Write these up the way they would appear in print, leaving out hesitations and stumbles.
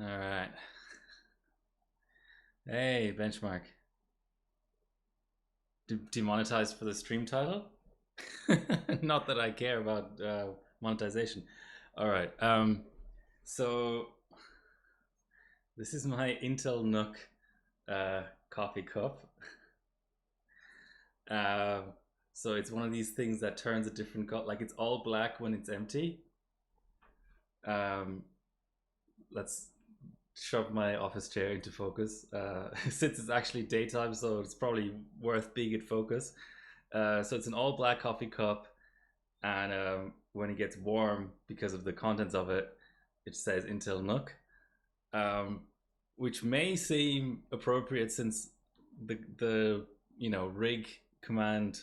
All right. Hey, benchmark. Demonetized for the stream title? Not that I care about monetization. All right. So this is my Intel Nook coffee cup. Uh, so it's one of these things that turns a different color. Like it's all black when it's empty. Um, let's shove my office chair into focus. Since it's actually daytime, so it's probably worth being in focus. So it's an all black coffee cup, and when it gets warm, because of the contents of it, it says Intel Nook, um, which may seem appropriate since the rig command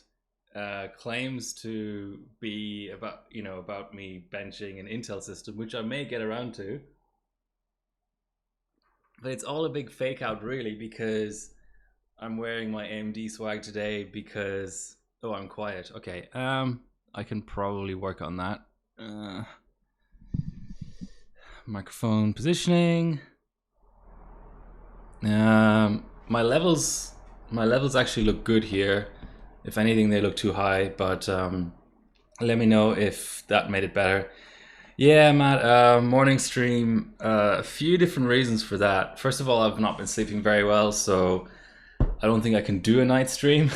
claims to be about me benching an Intel system, which I may get around to. But it's all a big fake out, really, because I'm wearing my AMD swag today because I'm quiet. Okay, I can probably work on that. Microphone positioning. My levels actually look good here. If anything, they look too high, but let me know if that made it better. Yeah, Matt, morning stream. A few different reasons for that. First of all, I've not been sleeping very well, so I don't think I can do a night stream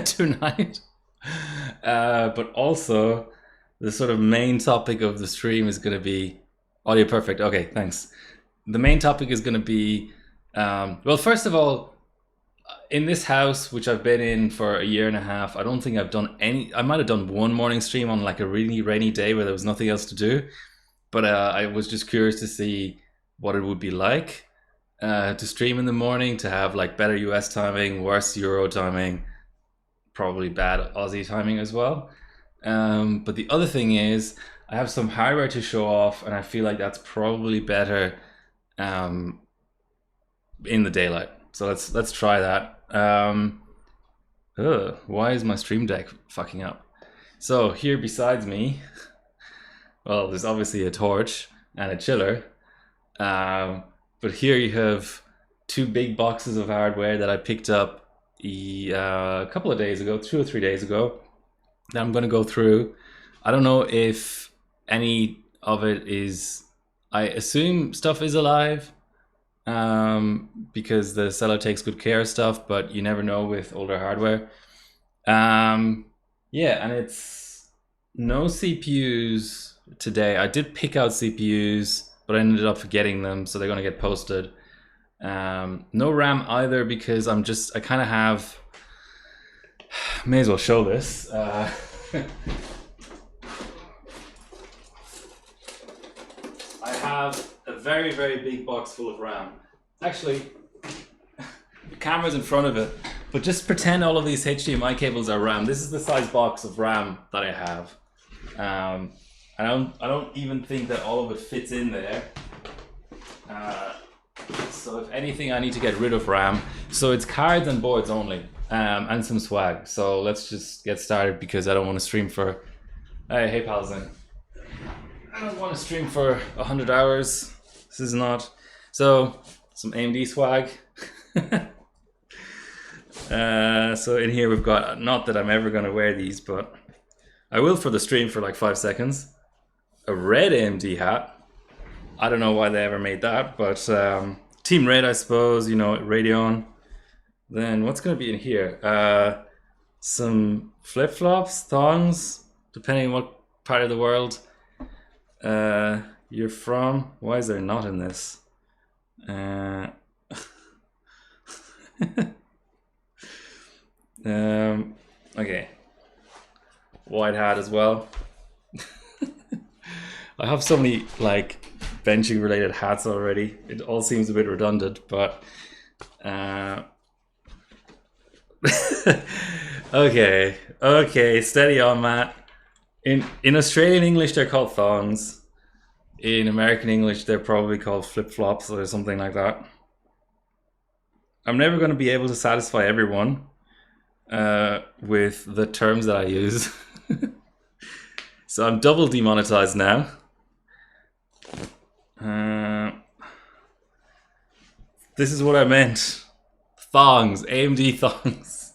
tonight. But also, the sort of main topic of the stream is going to be audio perfect. Okay, thanks. The main topic is going to be, well, first of all, in this house, which I've been in for a year and a half, I don't think I've done any. I might have done one morning stream on like a really rainy day where there was nothing else to do. But I was just curious to see what it would be like to stream in the morning, to have like better US timing, worse Euro timing, probably bad Aussie timing as well. But the other thing is, I have some hardware to show off, and I feel like that's probably better in the daylight. So let's try that. Why is my stream deck fucking up? So here besides me, well, there's obviously a torch and a chiller. But here you have two big boxes of hardware that I picked up a couple of days ago, 2 or 3 days ago, that I'm going to go through. I don't know if any of it is, I assume stuff is alive, because the seller takes good care of stuff, but you never know with older hardware. Yeah, and it's no CPUs today. I did pick out CPUs, but I ended up forgetting them, so they're going to get posted. No RAM either, because I kind of have, may as well show this. I have a very, very big box full of RAM. Actually, the camera's in front of it, but just pretend all of these HDMI cables are RAM. This is the size box of RAM that I have. I don't even think that all of it fits in there. So if anything, I need to get rid of RAM. So it's cards and boards only, and some swag. So let's just get started, because I don't want to stream for, hey pals, I don't want to stream for 100 hours. This is not. So some AMD swag. So in here we've got, not that I'm ever going to wear these, but I will for the stream for like 5 seconds. A red AMD hat. I don't know why they ever made that, but Team Red, I suppose, Radeon. Then what's going to be in here? Some flip-flops, thongs, depending on what part of the world you're from. Why is there not in this? Okay. White hat as well. I have so many like benching related hats already. It all seems a bit redundant, but okay, steady on, Matt. In Australian English, they're called thongs. In American English, they're probably called flip-flops or something like that. I'm never going to be able to satisfy everyone with the terms that I use. So I'm double demonetized now. This is what I meant. Thongs, AMD thongs.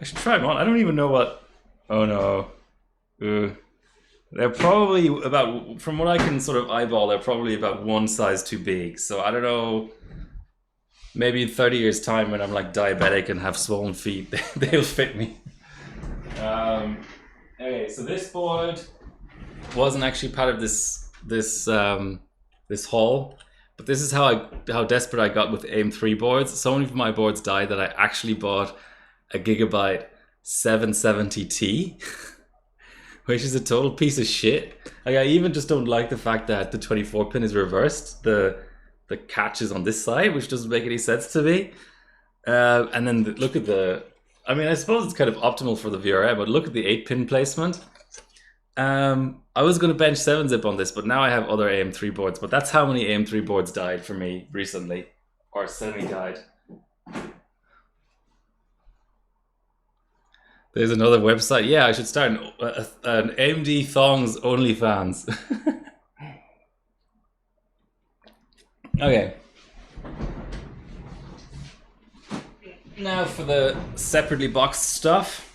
I should try them on. I don't even know what. Oh no. They're probably about, from what I can sort of eyeball, they're probably about one size too big. So I don't know. Maybe in 30 years' time, when I'm like diabetic and have swollen feet, they'll fit me. Okay, so this board wasn't actually part of this haul, but this is how desperate I got with AM3 boards. So many of my boards died that I actually bought a Gigabyte 770T, which is a total piece of shit. Like, I even just don't like the fact that the 24 pin is reversed. The catch is on this side, which doesn't make any sense to me. And then look at the, I mean, I suppose it's kind of optimal for the VRM, but look at the 8-pin placement. I was going to bench 7-zip on this, but now I have other AM3 boards. But that's how many AM3 boards died for me recently, or semi-died. There's another website. Yeah, I should start an AMD Thongs OnlyFans. Okay. Now for the separately boxed stuff.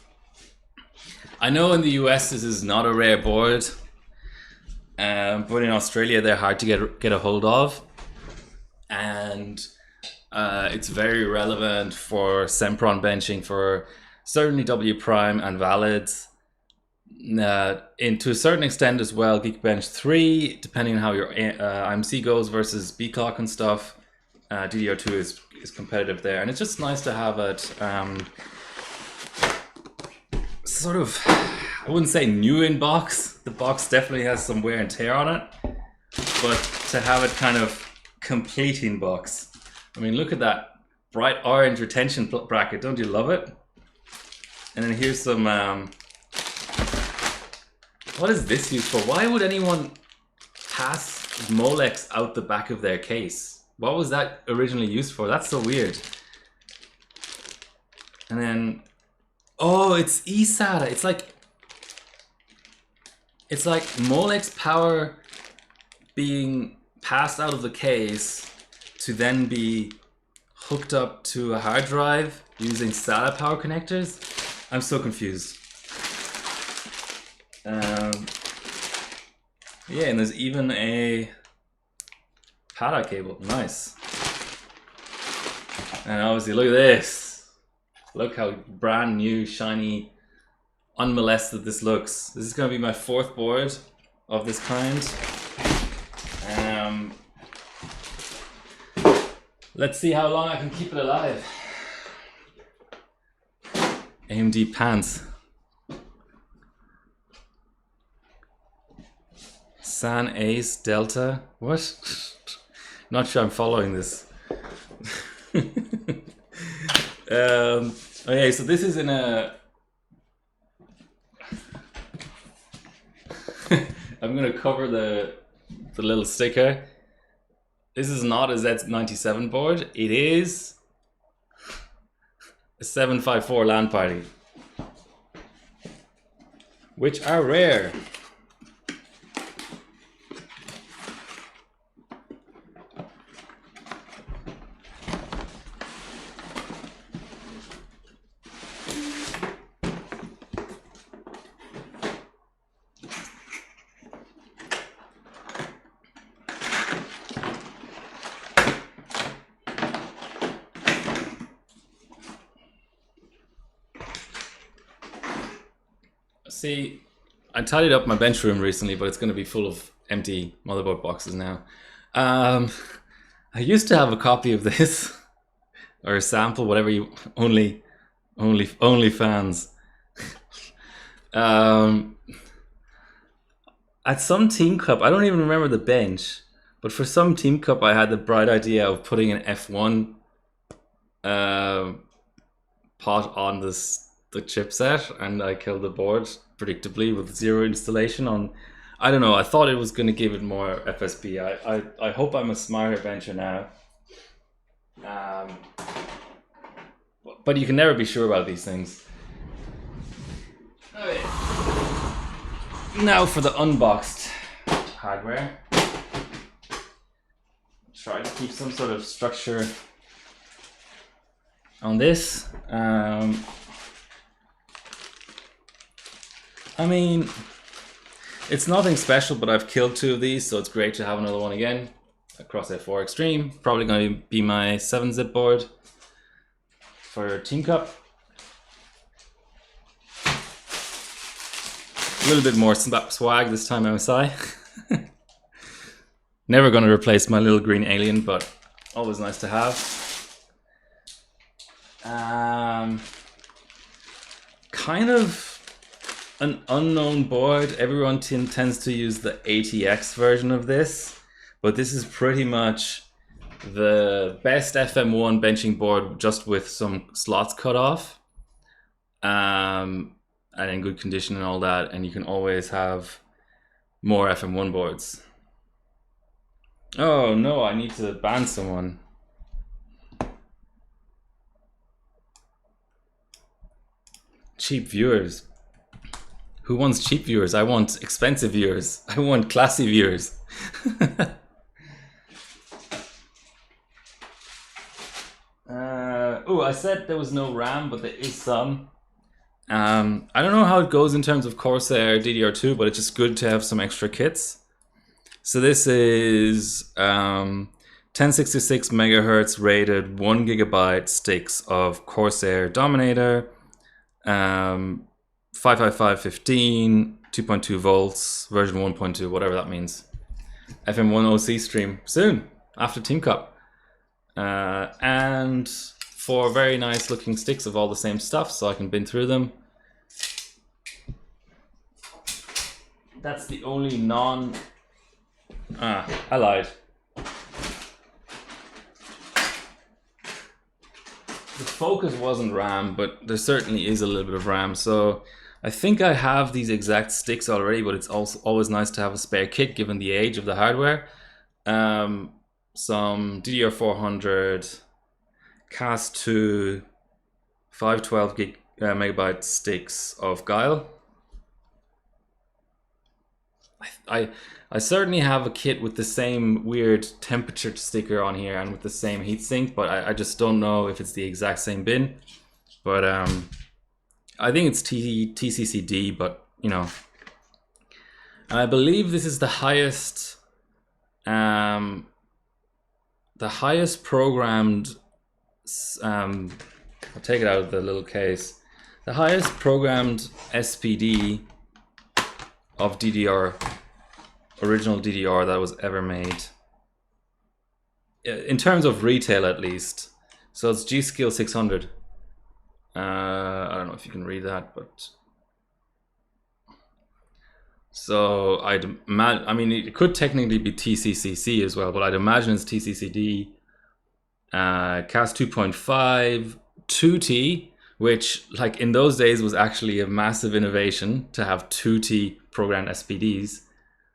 I know in the US this is not a rare board, but in Australia they're hard to get a hold of, and it's very relevant for Sempron benching for certainly W prime and valids. To a certain extent as well, Geekbench 3, depending on how your IMC goes versus B-Clock and stuff. DDR2 is competitive there, and it's just nice to have it sort of, I wouldn't say new in box. The box definitely has some wear and tear on it, but to have it kind of complete in box. I mean, look at that bright orange retention bracket. Don't you love it? And then here's some, what is this used for? Why would anyone pass Molex out the back of their case? What was that originally used for? That's so weird. And then, oh, it's eSATA. It's like Molex power being passed out of the case to then be hooked up to a hard drive using SATA power connectors. I'm so confused. Yeah, and there's even a PATA cable. Nice. And obviously, look at this. Look how brand new, shiny, unmolested this looks. This is going to be my 4th board of this kind. Let's see how long I can keep it alive. AMD pants. San Ace Delta. What? Not sure I'm following this. Okay, so this is in a. I'm gonna cover the little sticker. This is not a Z97 board. It is a 754 LAN party, which are rare. See, I tidied up my bench room recently, but it's going to be full of empty motherboard boxes now. I used to have a copy of this, or a sample, whatever you, only fans. At some Team Cup, I don't even remember the bench, but for some Team Cup I had the bright idea of putting an F1 pot on the chipset, and I killed the board predictably with 0 installation on. I don't know, I thought it was going to give it more FSP. I hope I'm a smarter bencher now. But you can never be sure about these things. Okay. Now for the unboxed hardware. try to keep some sort of structure on this. I mean, it's nothing special, but I've killed 2 of these, so it's great to have another one again. A Crosshair 4 Extreme, probably going to be my 7-zip board for Team Cup. A little bit more swag this time, MSI. Never going to replace my little green alien, but always nice to have. Kind of an unknown board. Everyone tends to use the ATX version of this, but this is pretty much the best FM1 benching board, just with some slots cut off, and in good condition and all that, and you can always have more FM1 boards. Oh no, I need to ban someone. Cheap viewers. Who wants cheap viewers? I want expensive viewers. I want classy viewers. Oh, I said there was no RAM, but there is some. I don't know how it goes in terms of Corsair DDR2, but it's just good to have some extra kits. So this is 1066 megahertz rated 1 gigabyte sticks of Corsair Dominator, 55515, 2.2 volts, version 1.2, whatever that means. FM1 OC stream soon after Team Cup. And 4 very nice looking sticks of all the same stuff, so I can bin through them. That's the only non... I lied. The focus wasn't RAM, but there certainly is a little bit of RAM. So I think I have these exact sticks already, but it's also always nice to have a spare kit given the age of the hardware. Some DDR400, CAS2, 512 megabyte sticks of Guile. I certainly have a kit with the same weird temperature sticker on here and with the same heatsink, but I just don't know if it's the exact same bin. But I think it's TCCD, but you know. I believe this is the highest programmed, I'll take it out of the little case, the highest programmed SPD of DDR, original DDR that was ever made. In terms of retail at least. So it's G-Skill 600. I don't know if you can read that, but... So I mean, it could technically be TCCC as well, but I'd imagine it's TCCD. CAS 2.5, 2T, which like in those days was actually a massive innovation to have 2T programmed SPDs.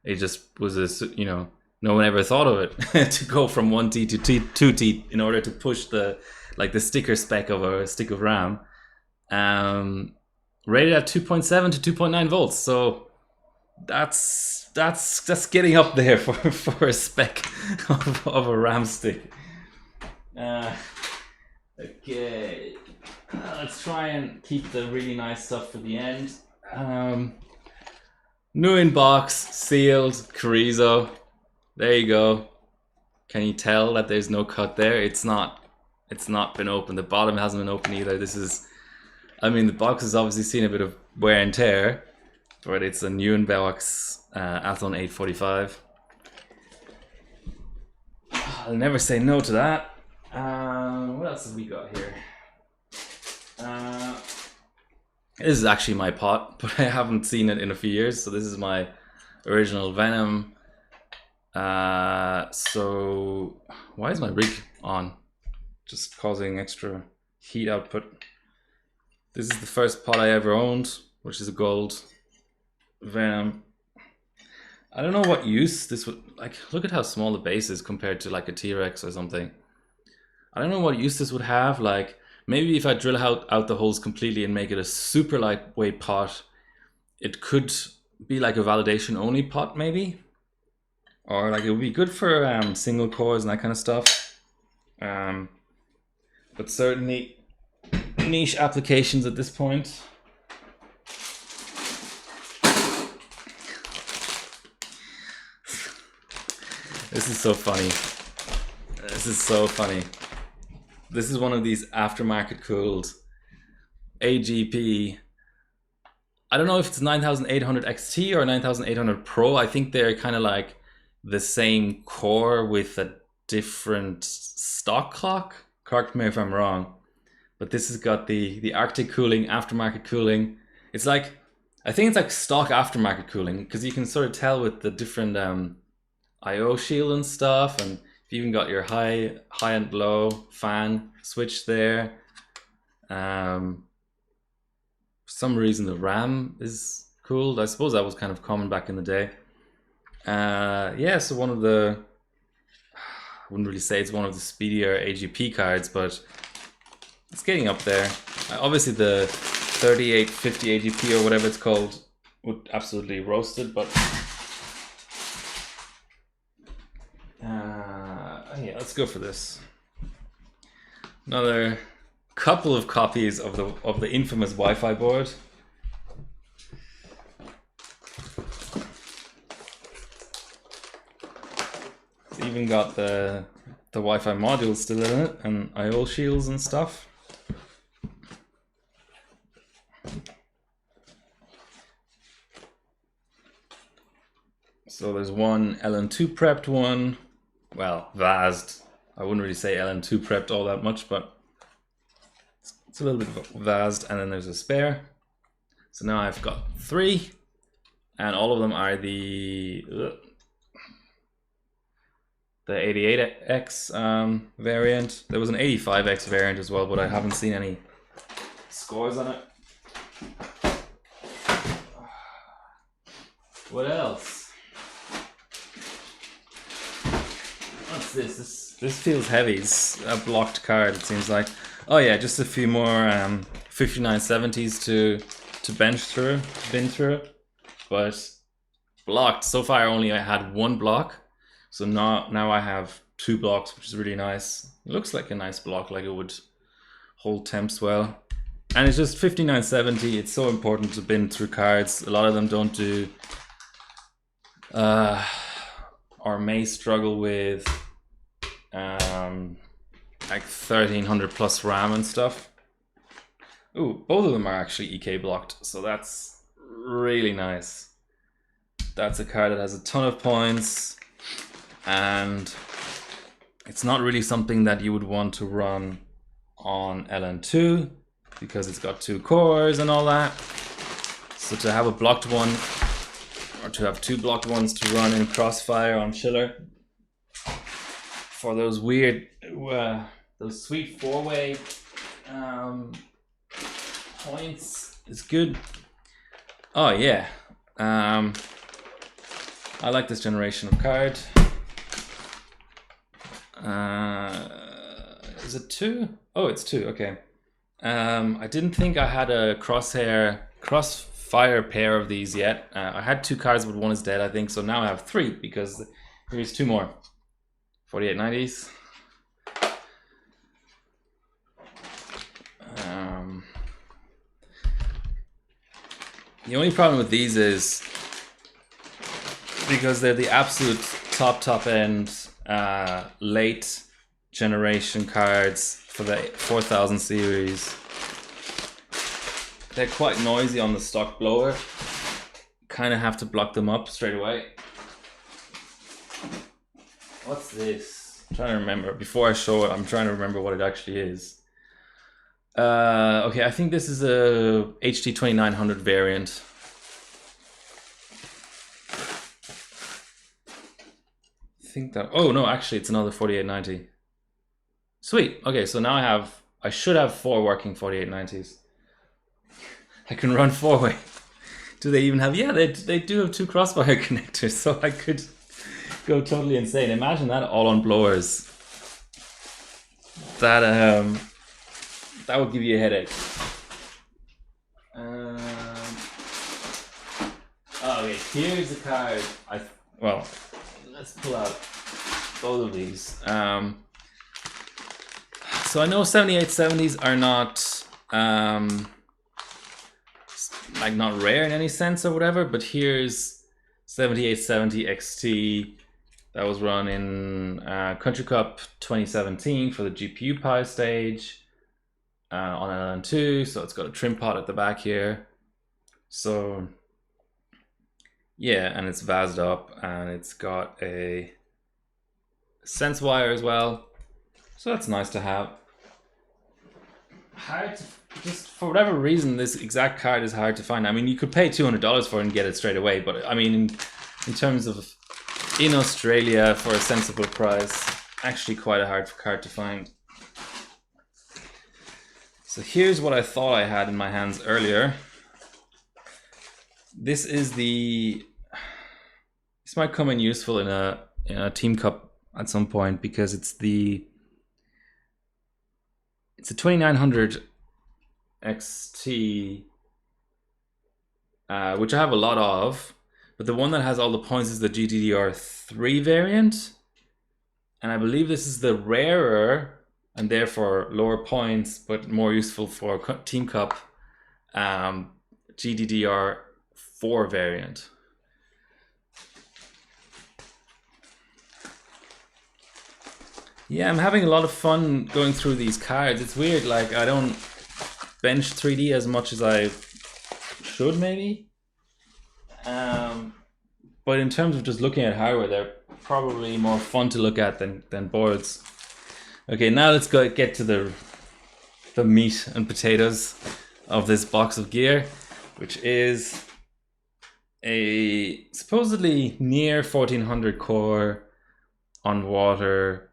It just was a, you know, no one ever thought of it to go from 1T to 2T in order to push the sticker spec of a stick of RAM. Rated at 2.7 to 2.9 volts. So that's getting up there for a spec of a RAM stick. Okay, let's try and keep the really nice stuff for the end. New in box, sealed, Carrizo. There you go. Can you tell that there's no cut there? It's not been opened. The bottom hasn't been opened either. This is, I mean, the box has obviously seen a bit of wear and tear, but it's a new in box Athlon 845. I'll never say no to that. What else have we got here? This is actually my pot, but I haven't seen it in a few years. So this is my original Venom. So why is my rig on? Just causing extra heat output. This is the first pot I ever owned, which is a gold Venom. I don't know what use this would, like, look at how small the base is compared to like a T-Rex or something. I don't know what use this would have. Like, maybe if I drill out the holes completely and make it a super lightweight pot, it could be like a validation only pot maybe. or like it would be good for single cores and that kind of stuff. But certainly niche applications at this point. This is so funny. This is so funny. This is one of these aftermarket cooled AGP. I don't know if it's 9800 XT or 9800 Pro. I think they're kind of like the same core with a different stock clock. Correct me if I'm wrong. But this has got the Arctic cooling, aftermarket cooling. It's like, I think it's like stock aftermarket cooling, because you can sort of tell with the different I/O shield and stuff, and you've even got your high and low fan switch there. For some reason the RAM is cooled. I suppose that was kind of common back in the day. Yeah, so one of the, I wouldn't really say it's one of the speedier AGP cards, but it's getting up there. Obviously the 3850 AGP or whatever it's called would absolutely roast it, but yeah, let's go for this. Another couple of copies of the infamous Wi-Fi board. It's even got the Wi-Fi module still in it, and I/O shields and stuff. So there's one LN2 prepped one. Well, VASed. I wouldn't really say LN2 prepped all that much, but it's a little bit VASed. And then there's a spare. So now I've got 3, and all of them are the 88X variant. There was an 85X variant as well, but I haven't seen any scores on it. What else? What's this? This feels heavy. It's a blocked card, it seems like. Oh yeah, just a few more 5970s to bin through. But blocked. So far I only had 1 block. So now I have 2 blocks, which is really nice. It looks like a nice block, like it would hold temps well. And it's just 5970. It's so important to bin through cards. A lot of them don't do, or may struggle with like 1300 plus RAM and stuff. Ooh, both of them are actually EK blocked, so that's really nice. That's a card that has a ton of points, and it's not really something that you would want to run on LN2 because it's got 2 cores and all that. So to have a blocked one, or to have 2 blocked ones to run in Crossfire on Chiller for those weird, those sweet 4-way points is good. Oh yeah, I like this generation of card. Is it 2? Oh, it's 2. Okay. I didn't think I had a Crossfire pair of these yet. I had 2 cards, but 1 is dead, I think. So now I have 3 because here's 2 more. 4890s. The only problem with these is because they're the absolute top end late generation cards for the 4000 series. They're quite noisy on the stock blower. Kind of have to block them up straight away. What's this? I'm trying to remember. Before I show it, I'm trying to remember what it actually is. Okay, I think this is a HT 2900 variant. I think that, oh no, actually it's another 4890. Sweet. Okay, so now I should have 4 working 4890s. I can run 4-way. Do they even have, yeah, they do have 2 crossfire connectors, so I could go totally insane. Imagine that all on blowers. That would give you a headache. Okay, here's the card. Well, let's pull out both of these. So I know 7870s are not like not rare in any sense or whatever, but here's 7870 XT that was run in Country Cup 2017 for the GPU Pi stage on LN2. So it's got a trim pot at the back here. So yeah, and it's VAS'd up and it's got a sense wire as well. So that's nice to have. Hard to, just for whatever reason, this exact card is hard to find. I mean, you could pay $200 for it and get it straight away, but I mean, in terms of in Australia for a sensible price, actually quite a hard card to find. So here's what I thought I had in my hands earlier. This might come in useful in a Team Cup at some point, because it's a 2900 XT, which I have a lot of, but the one that has all the points is the GDDR3 variant, and I believe this is the rarer and therefore lower points but more useful for Team Cup GDDR4 variant. Yeah, I'm having a lot of fun going through these cards. It's weird, like I don't bench 3D as much as I should maybe. But in terms of just looking at hardware, they're probably more fun to look at than boards. Okay, now let's get to the meat and potatoes of this box of gear, which is a supposedly near 1400 core on water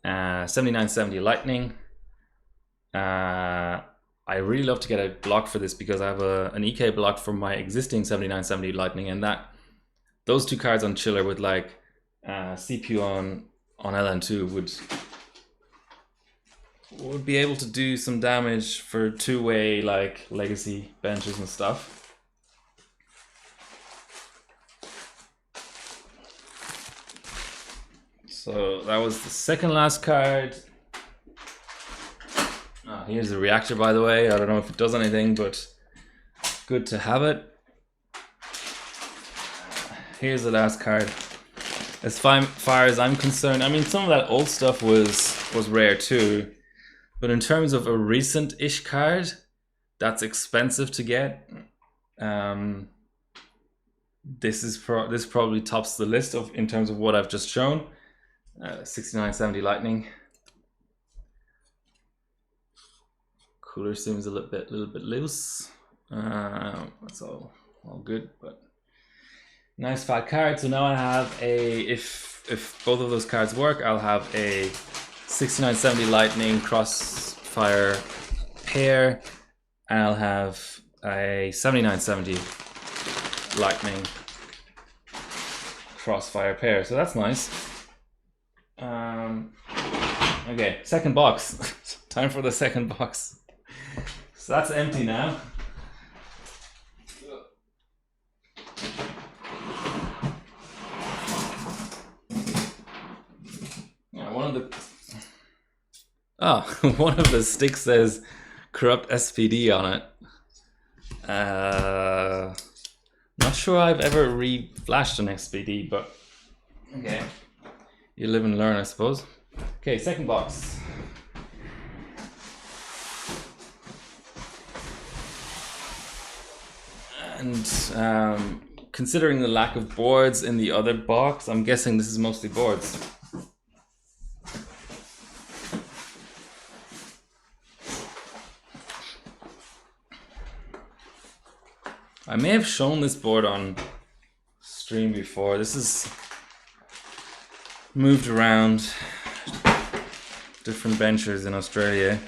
7970 Lightning. I really love to get a block for this because I have an EK block from my existing 7970 Lightning, and those two cards on chiller with like CPU on LN2 would be able to do some damage for two-way like legacy benches and stuff. So that was the second last card. Oh, here's the reactor, by the way. I don't know if it does anything, but good to have it. Here's the last card. As far as I'm concerned, I mean, some of that old stuff was rare too, but in terms of a recent-ish card that's expensive to get, this probably tops the list in terms of what I've just shown. 6970 Lightning. Cooler seems a little bit loose. That's all good, but nice fat card. So now I have if both of those cards work, I'll have a 6970 Lightning Crossfire pair, and I'll have a 7970 Lightning Crossfire pair. So that's nice. Okay, second box. Time for the second box. So that's empty now. Yeah, one of the sticks says corrupt SPD on it. Not sure I've ever re-flashed an SPD, but okay. You live and learn, I suppose. Okay, second box. And considering the lack of boards in the other box, I'm guessing this is mostly boards. I may have shown this board on stream before. This is moved around different benchers in Australia.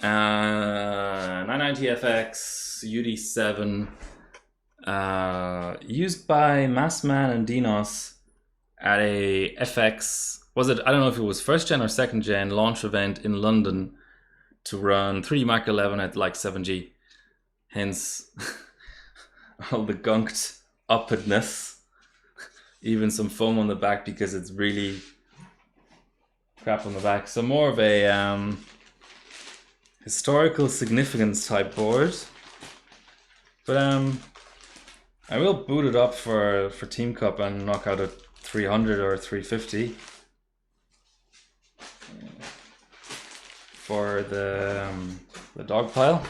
990FX UD7, used by Massman and Dinos at a FX, I don't know if it was first gen or second gen launch event in London to run 3D Mark 11 at like 7G. Hence all the gunked uppedness. even some foam on the back because it's really crap on the back. So more of a historical significance type board. But I will boot it up for Team Cup and knock out a 300 or 350 for the dog pile.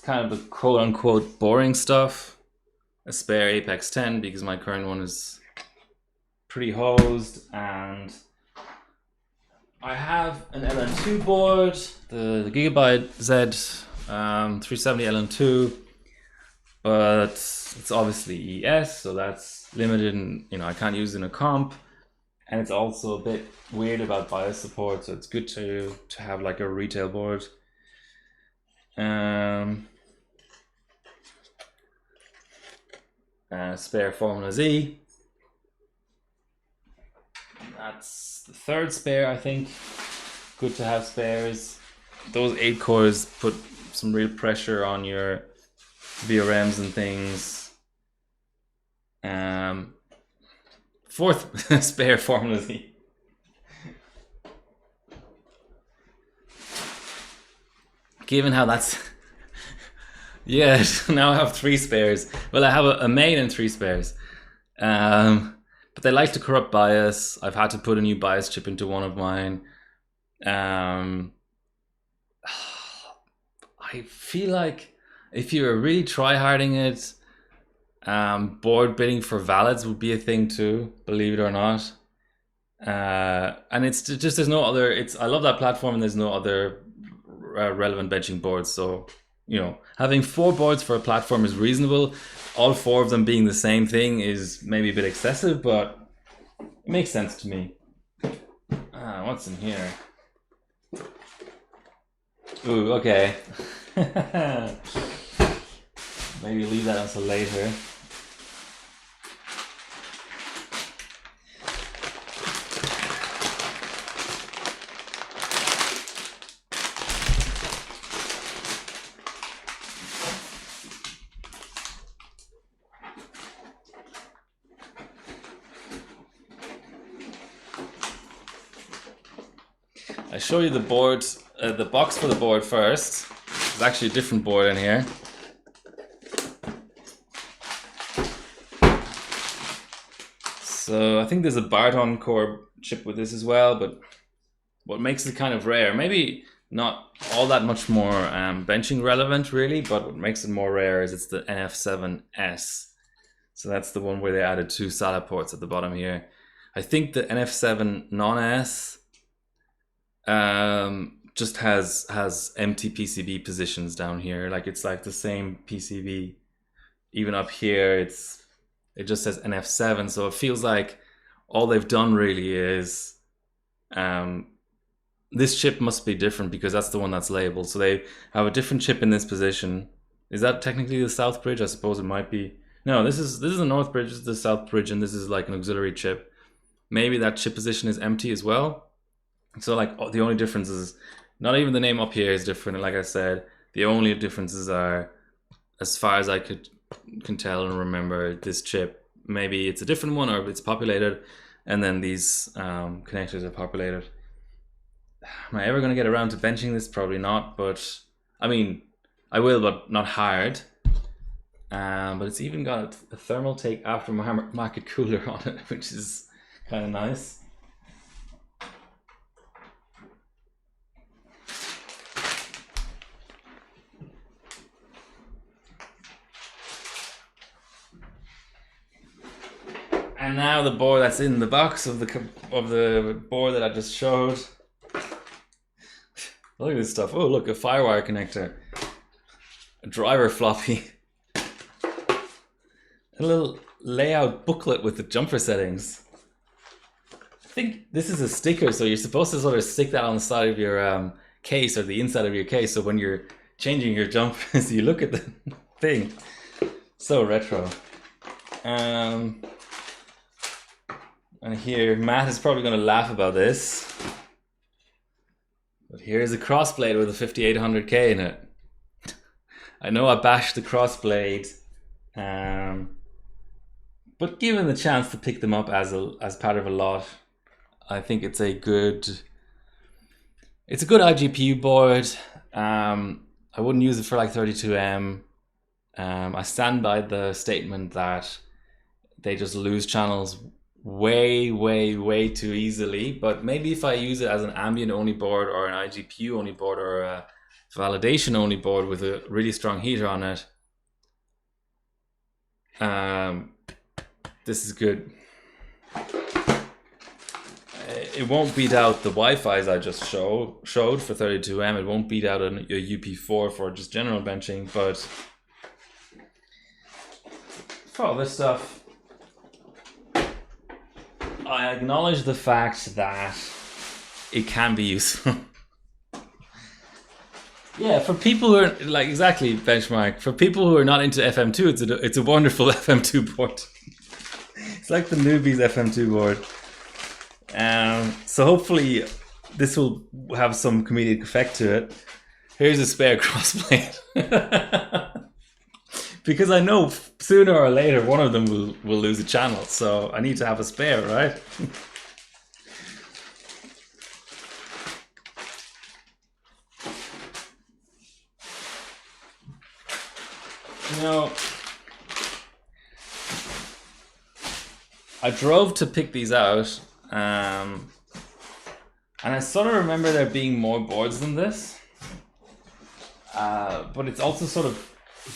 Kind of the quote-unquote boring stuff. A spare Apex 10 because my current one is pretty hosed, and I have an LN2 board, the Gigabyte Z 370 LN2, but it's obviously ES, so that's limited, and I can't use it in a comp, and it's also a bit weird about BIOS support, so it's good to have like a retail board. Spare Formula Z. That's the third spare, I think. Good to have spares. Those 8 cores put some real pressure on your VRMs and things. Fourth spare Formula Z. Given how that's... Yeah, now I have 3 spares. Well, I have a main and 3 spares. But they like to corrupt BIOS. I've had to put a new BIOS chip into one of mine. I feel like if you were really try-harding it, board bidding for valids would be a thing too, believe it or not. And it's just, there's no other, I love that platform and there's no other relevant benching boards. So, having 4 boards for a platform is reasonable. All 4 of them being the same thing is maybe a bit excessive, but it makes sense to me. What's in here? Ooh, okay. Maybe leave that until later. I show you the board, the box for the board first. There's actually a different board in here. So I think there's a Barton core chip with this as well, but what makes it kind of rare, maybe not all that much more benching relevant really, but what makes it more rare is it's the NF7S. So that's the one where they added 2 SATA ports at the bottom here. I think the NF7 non-S just has empty PCB positions down here. Like it's like the same PCB. Even up here, it just says NF7. So it feels like all they've done really is this chip must be different because that's the one that's labeled. So they have a different chip in this position. Is that technically the south bridge? I suppose it might be. No, this is the north bridge, this is the south bridge, and this is like an auxiliary chip. Maybe that chip position is empty as well. So like the only difference is not even the name up here is different. And like I said, the only differences are, as far as I can tell and remember, this chip, maybe it's a different one or it's populated, and then these connectors are populated. Am I ever going to get around to benching this? Probably not, but I mean, I will, but not hard. But it's even got a thermal take aftermarket cooler on it, which is kind of nice. And now the board that's in the box of the board that I just showed. Look at this stuff. Oh, look, a Firewire connector, a driver floppy, a little layout booklet with the jumper settings. I think this is a sticker, so you're supposed to sort of stick that on the side of your case or the inside of your case. So when you're changing your jumpers, you look at the thing. So retro. And here, Matt is probably going to laugh about this. But here's a crossblade with a 5800K in it. I know I bashed the crossblade, but given the chance to pick them up as part of a lot, I think it's a good iGPU board. I wouldn't use it for like 32M. I stand by the statement that they just lose channels way too easily, but maybe if I use it as an ambient only board or an iGPU only board or a validation only board with a really strong heater on it, this is good. It won't beat out the Wi-Fi's I just showed for 32M. It won't beat out a UP4 for just general benching, but for all this stuff, I acknowledge the fact that it can be useful. Yeah, for people who are like, exactly, Benchmark. For people who are not into FM2, it's a wonderful FM2 board. It's like the newbies FM2 board. So hopefully this will have some comedic effect to it. Here's a spare crossblade. Because I know sooner or later one of them will lose a channel, so I need to have a spare, right? You know, I drove to pick these out, and I sort of remember there being more boards than this, but it's also sort of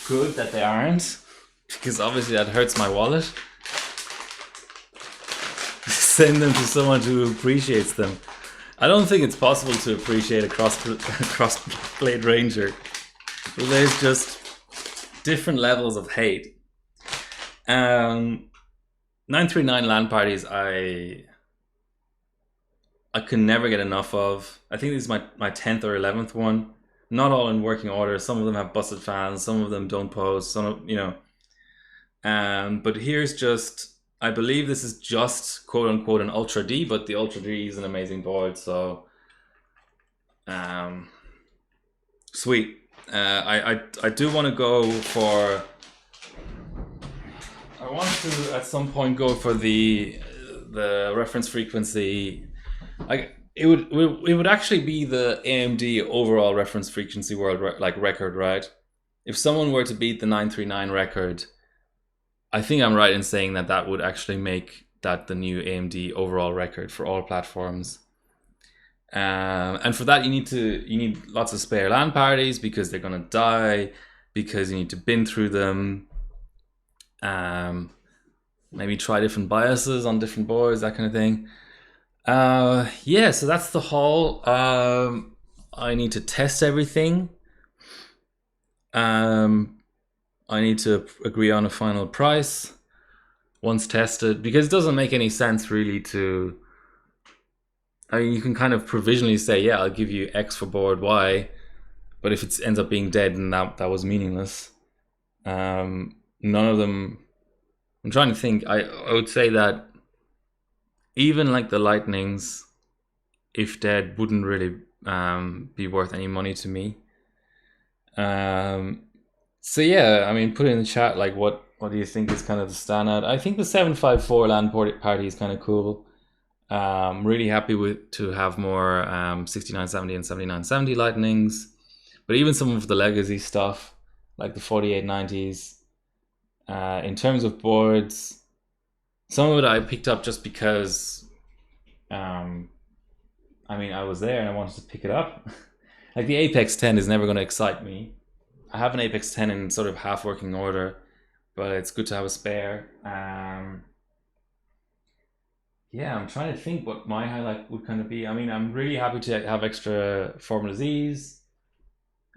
good that they aren't, because obviously that hurts my wallet. Send them to someone who appreciates them. I don't think it's possible to appreciate a crossblade Ranger. There's just different levels of hate. 939 LAN parties I can never get enough of. I think this is my 10th or 11th one. Not all in working order. Some of them have busted fans. Some of them don't post. Some, you know. But here's just, I believe this is just quote unquote an Ultra D, but the Ultra D is an amazing board. So, sweet. I do want to go for. I want to at some point go for the reference frequency. It would actually be the AMD overall reference frequency world record, right? If someone were to beat the 939 record, I think I'm right in saying that would actually make that the new AMD overall record for all platforms. And for that you need lots of spare LAN parties because they're gonna die, because you need to bin through them. Maybe try different BIOSes on different boards, that kind of thing. Yeah, so that's the haul. I need to test everything. I need to agree on a final price once tested, because it doesn't make any sense really to, I mean, you can kind of provisionally say, yeah, I'll give you X for board Y, but if it ends up being dead, then that was meaningless. None of them, I'm trying to think, I would say that even like the Lightnings, if dead, wouldn't really be worth any money to me. So yeah, I mean, put it in the chat, like what do you think is kind of the standout? I think the 754 LAN party is kind of cool. Really happy to have more 6970 and 7970 Lightnings, but even some of the legacy stuff like the 4890s. In terms of boards, some of it I picked up just because, I mean, I was there and I wanted to pick it up. Like the Apex 10 is never going to excite me. I have an Apex 10 in sort of half working order, but it's good to have a spare. Yeah, I'm trying to think what my highlight would kind of be. I mean, I'm really happy to have extra Formula Z's,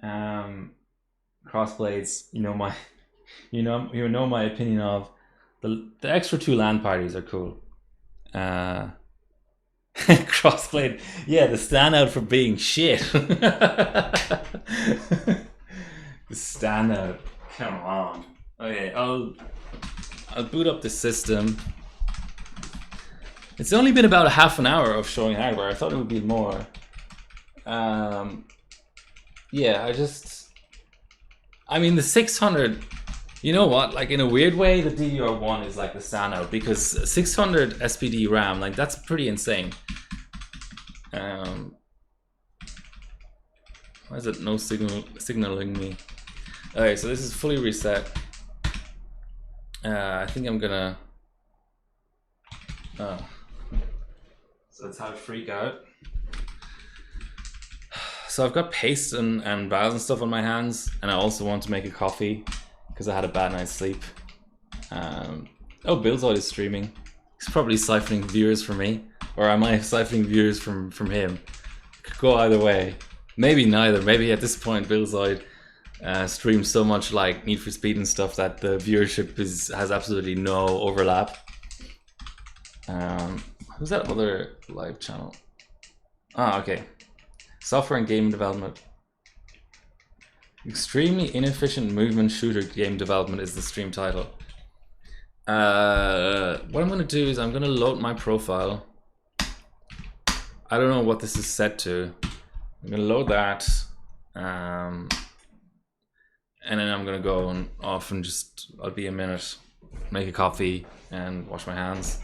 crossblades. You know my opinion of the extra 2 LAN parties are cool. Crossblade, yeah, the standout for being shit. The standout. Come on. Okay, I'll boot up the system. It's only been about a half an hour of showing hardware. I thought it would be more. Yeah, I mean the 600. You know what? Like in a weird way, the DDR1 is like the standout because 600 SPD RAM, like that's pretty insane. Why is it no signaling me? Okay, so this is fully reset. I think I'm gonna. Oh. So that's how to freak out. So I've got paste and vials and stuff on my hands, and I also want to make a coffee because I had a bad night's sleep. Oh, Billzoid is streaming. He's probably siphoning viewers from me, or am I siphoning viewers from him? Could go either way. Maybe neither. Maybe at this point Billzoid streams so much like Need for Speed and stuff that the viewership has absolutely no overlap. Who's that other live channel? Ah, okay. Software and game development. Extremely inefficient movement shooter game development is the stream title. What I'm gonna do is I'm gonna load my profile. I don't know what this is set to. I'm gonna load that, and then I'm gonna go off and I'll be a minute, make a coffee and wash my hands.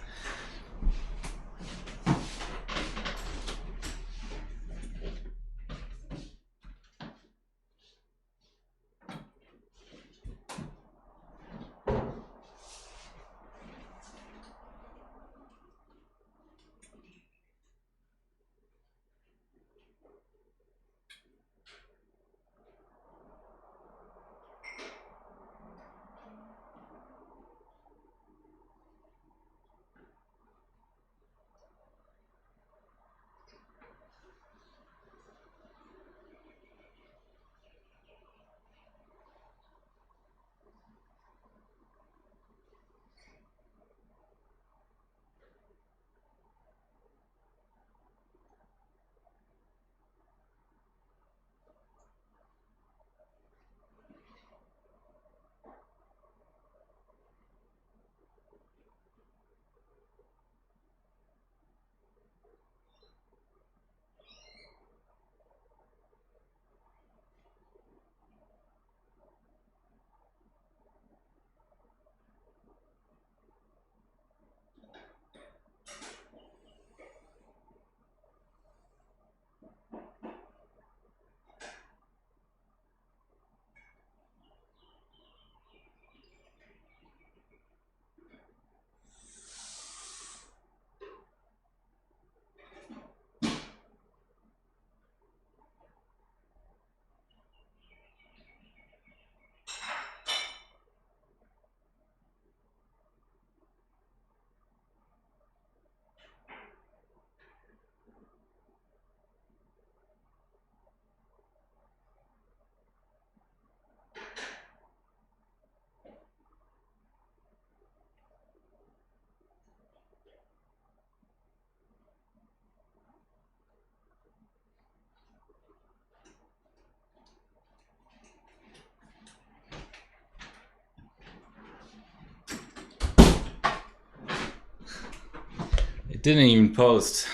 It didn't even post.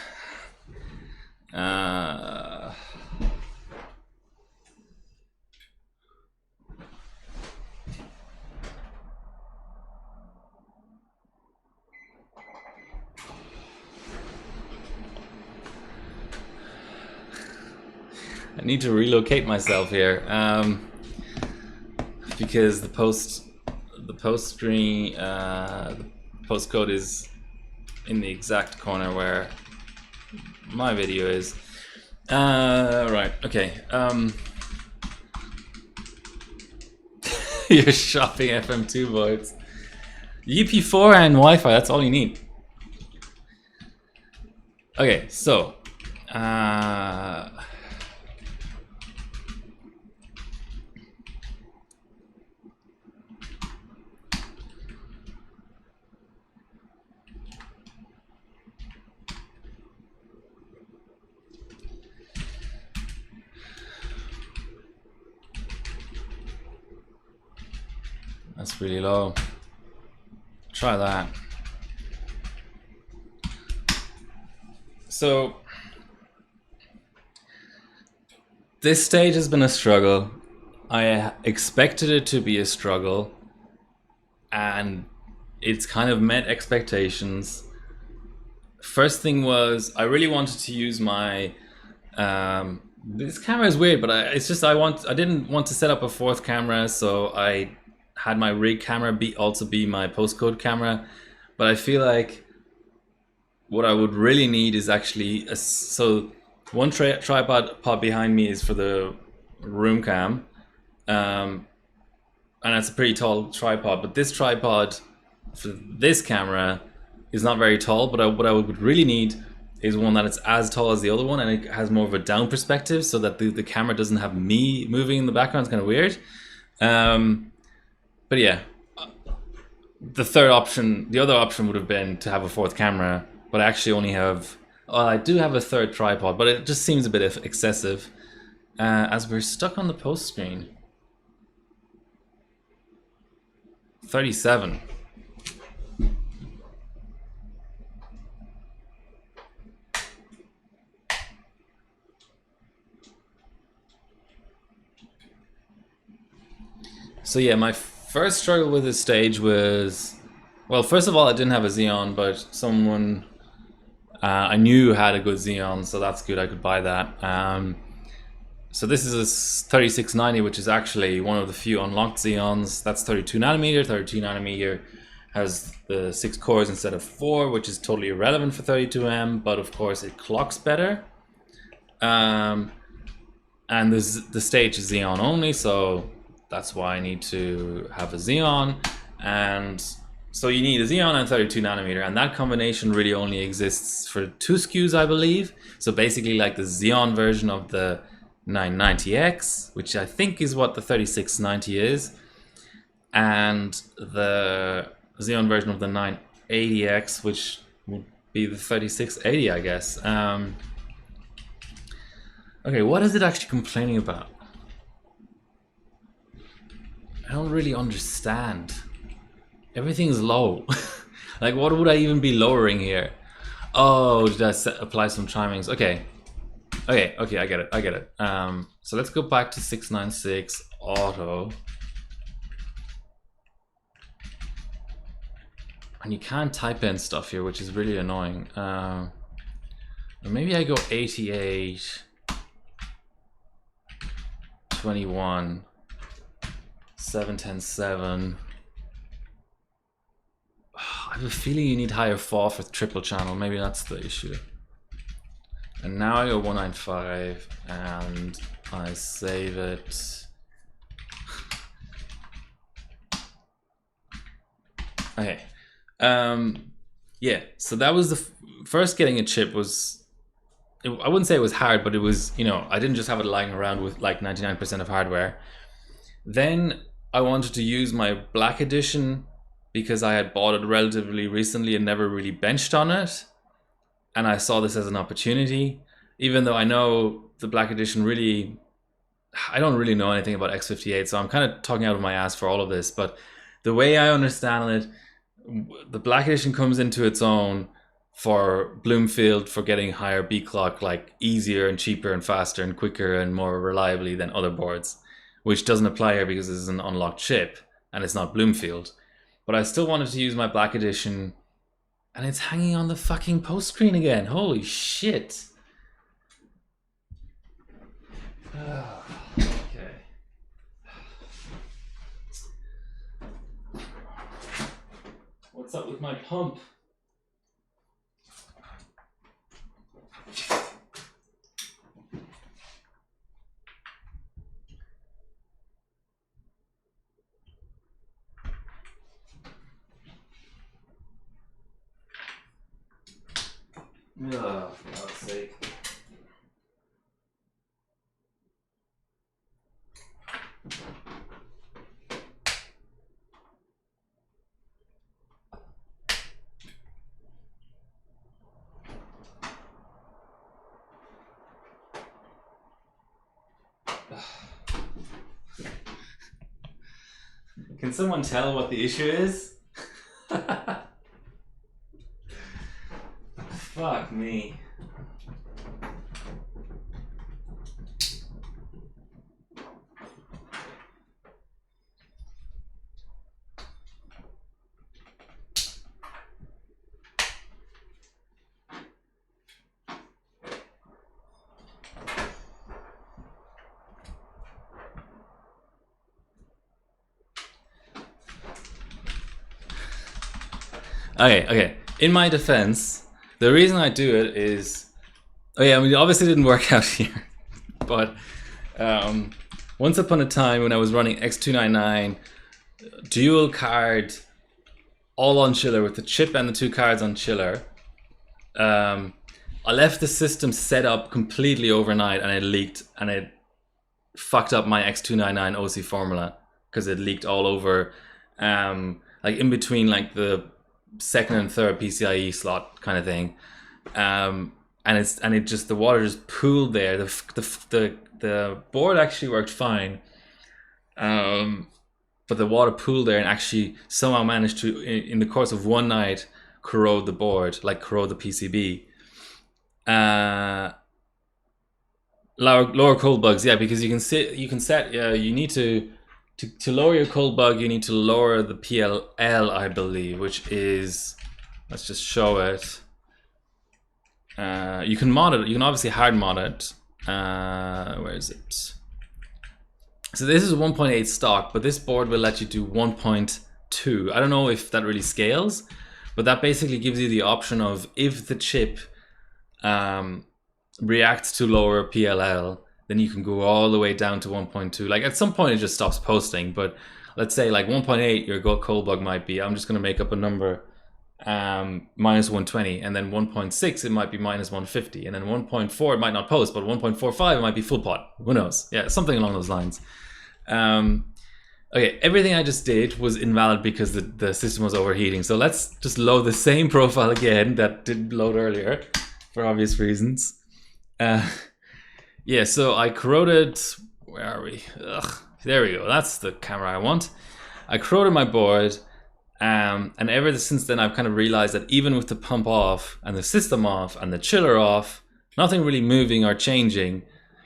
I need to relocate myself here because the post screen, the postcode is in the exact corner where my video is. Right, okay. You're shopping FM2 voids. UP4 and Wi-Fi, that's all you need. Okay, so That's really low. Try that. So this stage has been a struggle. I expected it to be a struggle, and it's kind of met expectations. First thing was I really wanted to use my this camera is weird, but I didn't want to set up a fourth camera, so I had my rig camera also be my postcode camera. But I feel like what I would really need is actually so one tripod behind me is for the room cam, and it's a pretty tall tripod. But this tripod for this camera is not very tall. But what I would really need is one that is as tall as the other one, and it has more of a down perspective, so that the camera doesn't have me moving in the background. It's kind of weird. But yeah, the other option would have been to have a fourth camera, but I actually only have, well, I do have a third tripod, but it just seems a bit excessive. As we're stuck on the post screen. 37. So yeah, my first struggle with this stage was, well, first of all, I didn't have a Xeon, but someone I knew had a good Xeon, so that's good, I could buy that. So this is a 3690, which is actually one of the few unlocked Xeons. That's 32 nanometer. 32 nanometer has the 6 cores instead of 4, which is totally irrelevant for 32M, but of course it clocks better. And the stage is Xeon only, so that's why I need to have a Xeon. And so you need a Xeon and 32 nanometer, and that combination really only exists for 2 SKUs, I believe. So basically like the Xeon version of the 990X, which I think is what the 3690 is, and the Xeon version of the 980X, which would be the 3680, I guess. Okay, what is it actually complaining about? I don't really understand. Everything's low. Like, what would I even be lowering here? Oh, did I apply some timings? Okay, I get it. So let's go back to 696 auto. And you can't type in stuff here, which is really annoying. Or maybe I go 88, 21, 710, 7. I have a feeling you need higher fall for triple channel. Maybe that's the issue. And now I go 195 and I save it. Okay. Yeah, so that was the first getting a chip was, I wouldn't say it was hard, but it was, you know, I didn't just have it lying around with like 99% of hardware. Then I wanted to use my Black Edition because I had bought it relatively recently and never really benched on it. And I saw this as an opportunity, even though I know the Black Edition really, I don't really know anything about X58, so I'm kind of talking out of my ass for all of this, but the way I understand it, the Black Edition comes into its own for Bloomfield for getting higher B clock, like easier and cheaper and faster and quicker and more reliably than other boards, which doesn't apply here because this is an unlocked chip and it's not Bloomfield. But I still wanted to use my Black Edition, and it's hanging on the fucking post screen again. Holy shit. Okay. What's up with my pump? Oh, for God's sake. Can someone tell what the issue is? Fuck me. Okay. In my defense, the reason I do it is, it obviously didn't work out here, but once upon a time when I was running X299 dual card, all on chiller with the chip and the 2 cards on chiller, I left the system set up completely overnight and it leaked and it fucked up my X299 OC formula because it leaked all over, like in between like the second and third PCIe slot kind of thing, and the water just pooled there. The board actually worked fine, but the water pooled there and actually somehow managed to, in the course of one night, corrode the board, like corrode the PCB. Lower cold bugs, yeah, because you can set you need to lower your cold bug, you need to lower the PLL, I believe, which is, let's just show it. You can mod it, you can obviously hard mod it. Where is it? So this is 1.8 stock, but this board will let you do 1.2. I don't know if that really scales, but that basically gives you the option of, if the chip reacts to lower PLL, then you can go all the way down to 1.2. Like at some point it just stops posting, but let's say like 1.8 your cold bug might be, I'm just going to make up a number, minus 120, and then 1.6 it might be minus 150, and then 1.4 it might not post, but 1.45 it might be full pot. Who knows? Yeah, something along those lines. Okay, everything I just did was invalid because the system was overheating. So let's just load the same profile again that didn't load earlier for obvious reasons. Yeah, so I corroded, where are we? Ugh, there we go, that's the camera I want. I corroded my board, and ever since then I've kind of realized that even with the pump off and the system off and the chiller off, nothing really moving or changing,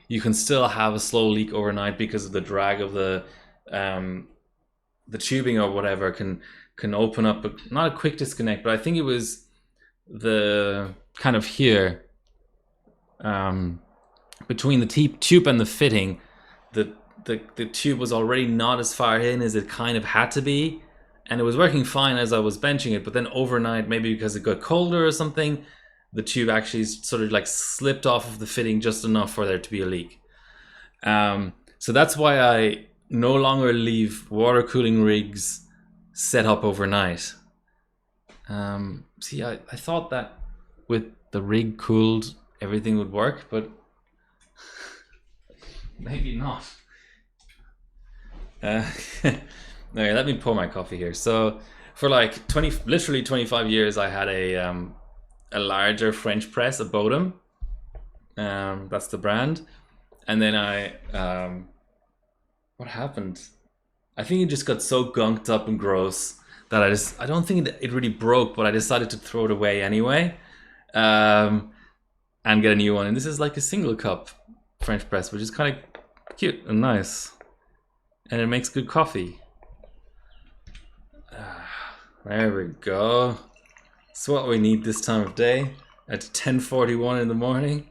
you can still have a slow leak overnight because of the drag of the tubing or whatever can open up, not a quick disconnect, but I think it was the kind of here, between the tube and the fitting, the tube was already not as far in as it kind of had to be, and it was working fine as I was benching it, but then overnight, maybe because it got colder or something, the tube actually sort of like slipped off of the fitting just enough for there to be a leak. So that's why I no longer leave water cooling rigs set up overnight. See, I thought that with the rig cooled everything would work, but maybe not. Okay, let me pour my coffee here. So for like literally 25 years, I had a larger French press, a Bodum. That's the brand. And then what happened? I think it just got so gunked up and gross that I don't think it really broke, but I decided to throw it away anyway, and get a new one. And this is like a single cup French press, which is kind of cute and nice, and it makes good coffee. There we go. It's what we need this time of day at 10:41 in the morning.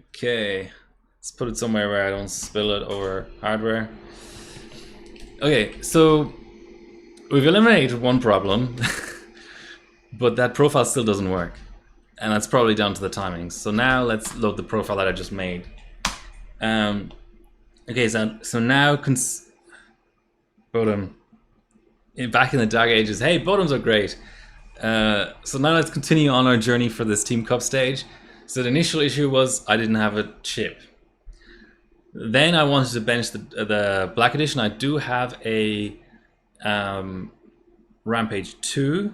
Okay, let's put it somewhere where I don't spill it over hardware. Okay, so we've eliminated one problem, but that profile still doesn't work, and that's probably down to the timings. So now let's load the profile that I just made. Okay, so now Bodum, back in the dark ages, hey, Bodums are great. So now let's continue on our journey for this Team Cup stage. So the initial issue was I didn't have a chip. Then I wanted to bench the Black Edition. I do have a Rampage 2.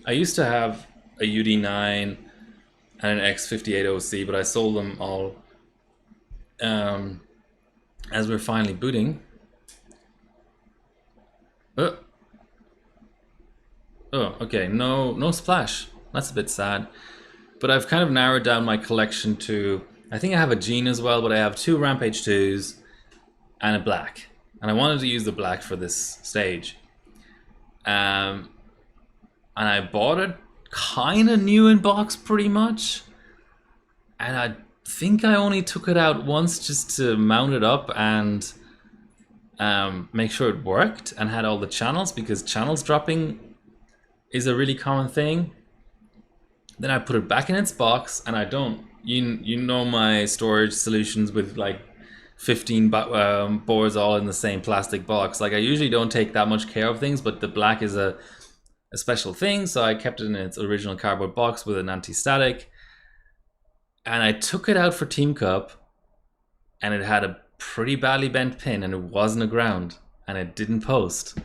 I used to have a UD9 and an X58OC, but I sold them all as we're finally booting. Oh, okay, no splash. That's a bit sad. But I've kind of narrowed down my collection to, I think I have a Gene as well, but I have 2 Rampage 2s and a black. And I wanted to use the black for this stage. And I bought it kind of new in box pretty much. And I think I only took it out once just to mount it up and make sure it worked and had all the channels, because channels dropping is a really common thing. Then I put it back in its box, and I don't, you know my storage solutions with like 15 boards all in the same plastic box. Like I usually don't take that much care of things, but the black is a special thing, so I kept it in its original cardboard box with an anti-static. And I took it out for Team Cup, and it had a pretty badly bent pin, and it wasn't a ground, and it didn't post.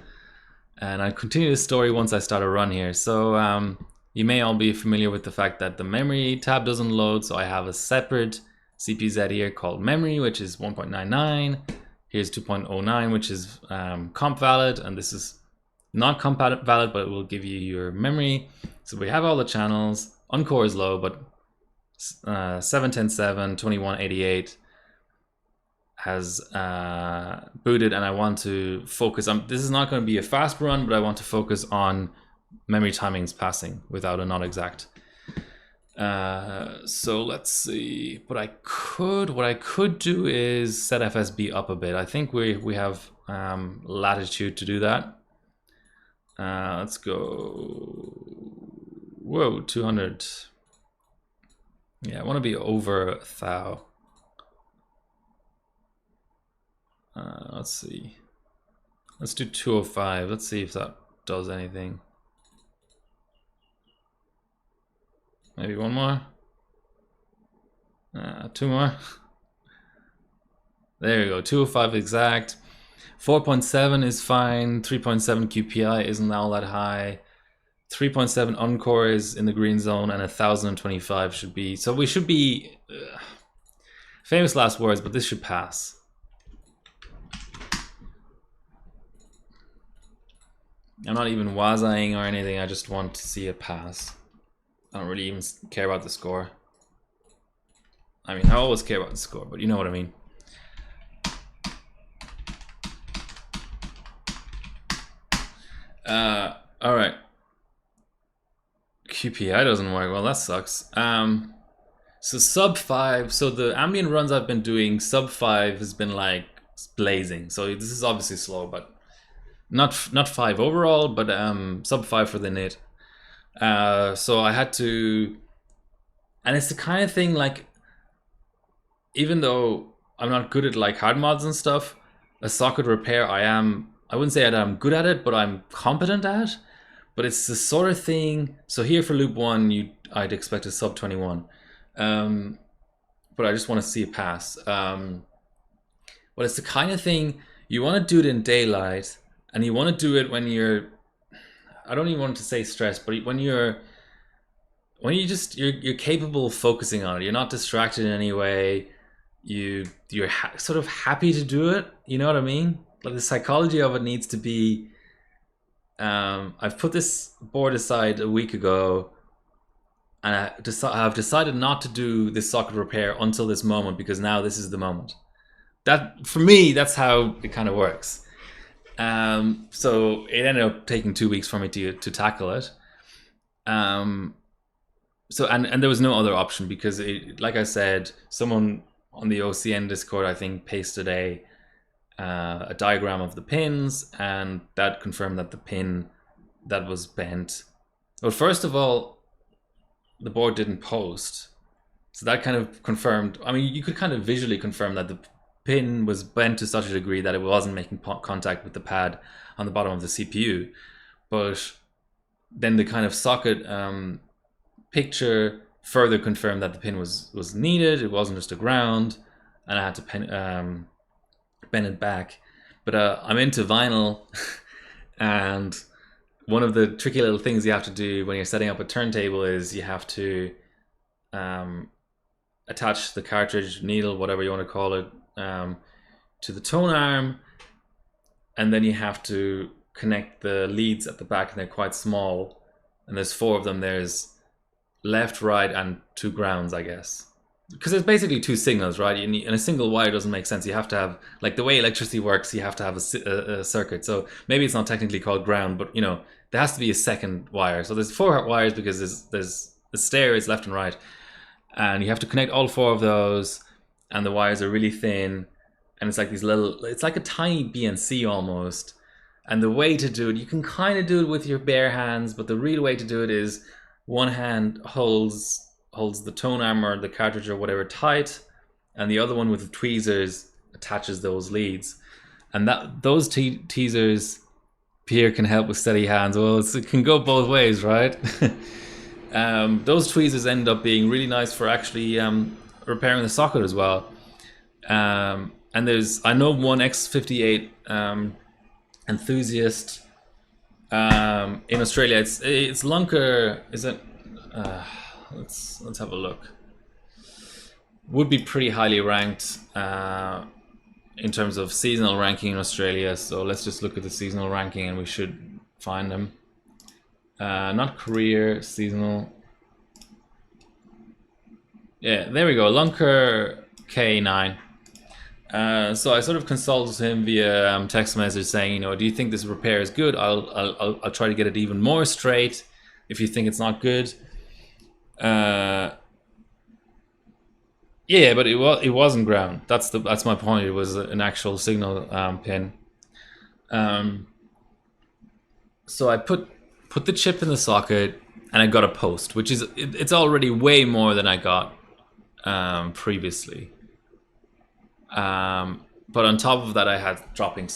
And I continue the story once I start a run here. So you may all be familiar with the fact that the memory tab doesn't load, so I have a separate CPZ here called memory, which is 1.99. Here's 2.09, which is comp valid, and this is not comp valid, but it will give you your memory. So we have all the channels. Encore is low, but 710.7, 2188 has booted, and I want to focus on, this is not going to be a fast run, but I want to focus on memory timings passing without a not exact. So let's see. What I could do is set FSB up a bit. I think we have latitude to do that. Let's go. Whoa, 200. Yeah, I want to be over 1,000. Let's see. Let's do 205. Let's see if that does anything. Maybe one more. 2 more. There you go. 205 exact. 4.7 is fine. 3.7 QPI isn't all that high. 3.7 Encore is in the green zone, and 1025 should be. So we should be. Famous last words, but this should pass. I'm not even wazaing or anything. I just want to see it pass. I don't really even care about the score. I mean, I always care about the score, but you know what I mean. All right. QPI doesn't work. Well, that sucks. So sub 5. So the ambient runs I've been doing, sub 5 has been like blazing. So this is obviously slow, but not 5 overall, but sub 5 for the NIT. So I had to, and it's the kind of thing, like, even though I'm not good at like hard mods and stuff, a socket repair I wouldn't say that I'm good at it, but I'm competent at. But it's the sort of thing. So here for loop 1, I'd expect a sub 21, but I just want to see it pass. But it's the kind of thing you want to do it in daylight, and you want to do it when you're, I don't even want to say stressed, but when you're capable of focusing on it, you're not distracted in any way. You're sort of happy to do it. You know what I mean? Like the psychology of it needs to be. I've put this board aside a week ago, and I've decided not to do this socket repair until this moment, because now this is the moment. That, for me, that's how it kind of works. So it ended up taking 2 weeks for me to tackle it. So and there was no other option, because like I said, someone on the OCN Discord, I think, pasted a diagram of the pins, and that confirmed that the pin that was bent. Well, first of all, the board didn't post, so that kind of confirmed. I mean, you could kind of visually confirm that the pin was bent to such a degree that it wasn't making contact with the pad on the bottom of the CPU. But then the kind of socket picture further confirmed that the pin was needed. It wasn't just a ground, and I had to bend it back. But I'm into vinyl, and one of the tricky little things you have to do when you're setting up a turntable is you have to attach the cartridge, needle, whatever you want to call it, to the tone arm, and then you have to connect the leads at the back, and they're quite small, and there's 4 of them. There's left, right, and 2 grounds, I guess, because there's basically 2 signals, right? And a single wire doesn't make sense. You have to have, like the way electricity works, you have to have a circuit. So maybe it's not technically called ground, but you know, there has to be a second wire. So there's 4 wires because there's the stair is left and right, and you have to connect all 4 of those, and the wires are really thin, and it's like these little, it's like a tiny BNC almost. And the way to do it, you can kind of do it with your bare hands, but the real way to do it is one hand holds the tone arm or the cartridge or whatever tight, and the other one with the tweezers attaches those leads. And those teasers, Pierre can help with steady hands. Well, it can go both ways, right? Those tweezers end up being really nice for actually repairing the socket as well. And I know one X58 enthusiast in Australia. It's Lunker. Is it? Let's have a look. Would be pretty highly ranked in terms of seasonal ranking in Australia. So let's just look at the seasonal ranking, and we should find them. Not career, seasonal. Yeah, there we go. Lunker K9. So I sort of consulted him via text message saying, you know, do you think this repair is good? I'll try to get it even more straight. If you think it's not good, yeah, but it wasn't ground. That's my point. It was an actual signal pin. So I put the chip in the socket, and I got a post, which is it's already way more than I got previously. But on top of that, I had dropping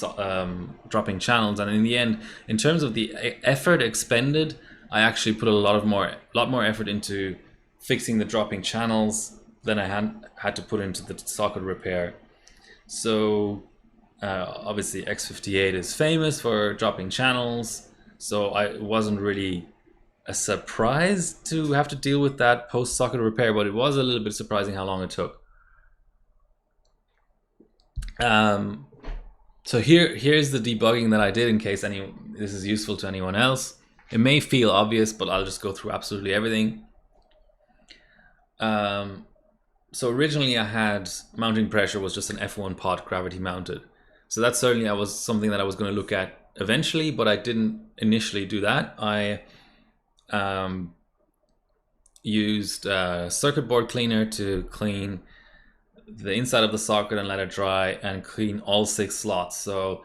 channels, and in the end, in terms of the effort expended, I actually put a lot more effort into fixing the dropping channels than I had to put into the socket repair. So obviously X58 is famous for dropping channels, so it wasn't really a surprise to have to deal with that post socket repair, but it was a little bit surprising how long it took. So here's the debugging that I did, in case this is useful to anyone else. It may feel obvious, but I'll just go through absolutely everything. So originally I had mounting pressure was just an F1 pot gravity mounted. So that certainly was something that I was going to look at eventually, but I didn't initially do that. I used a circuit board cleaner to clean the inside of the socket and let it dry and clean all 6 slots. So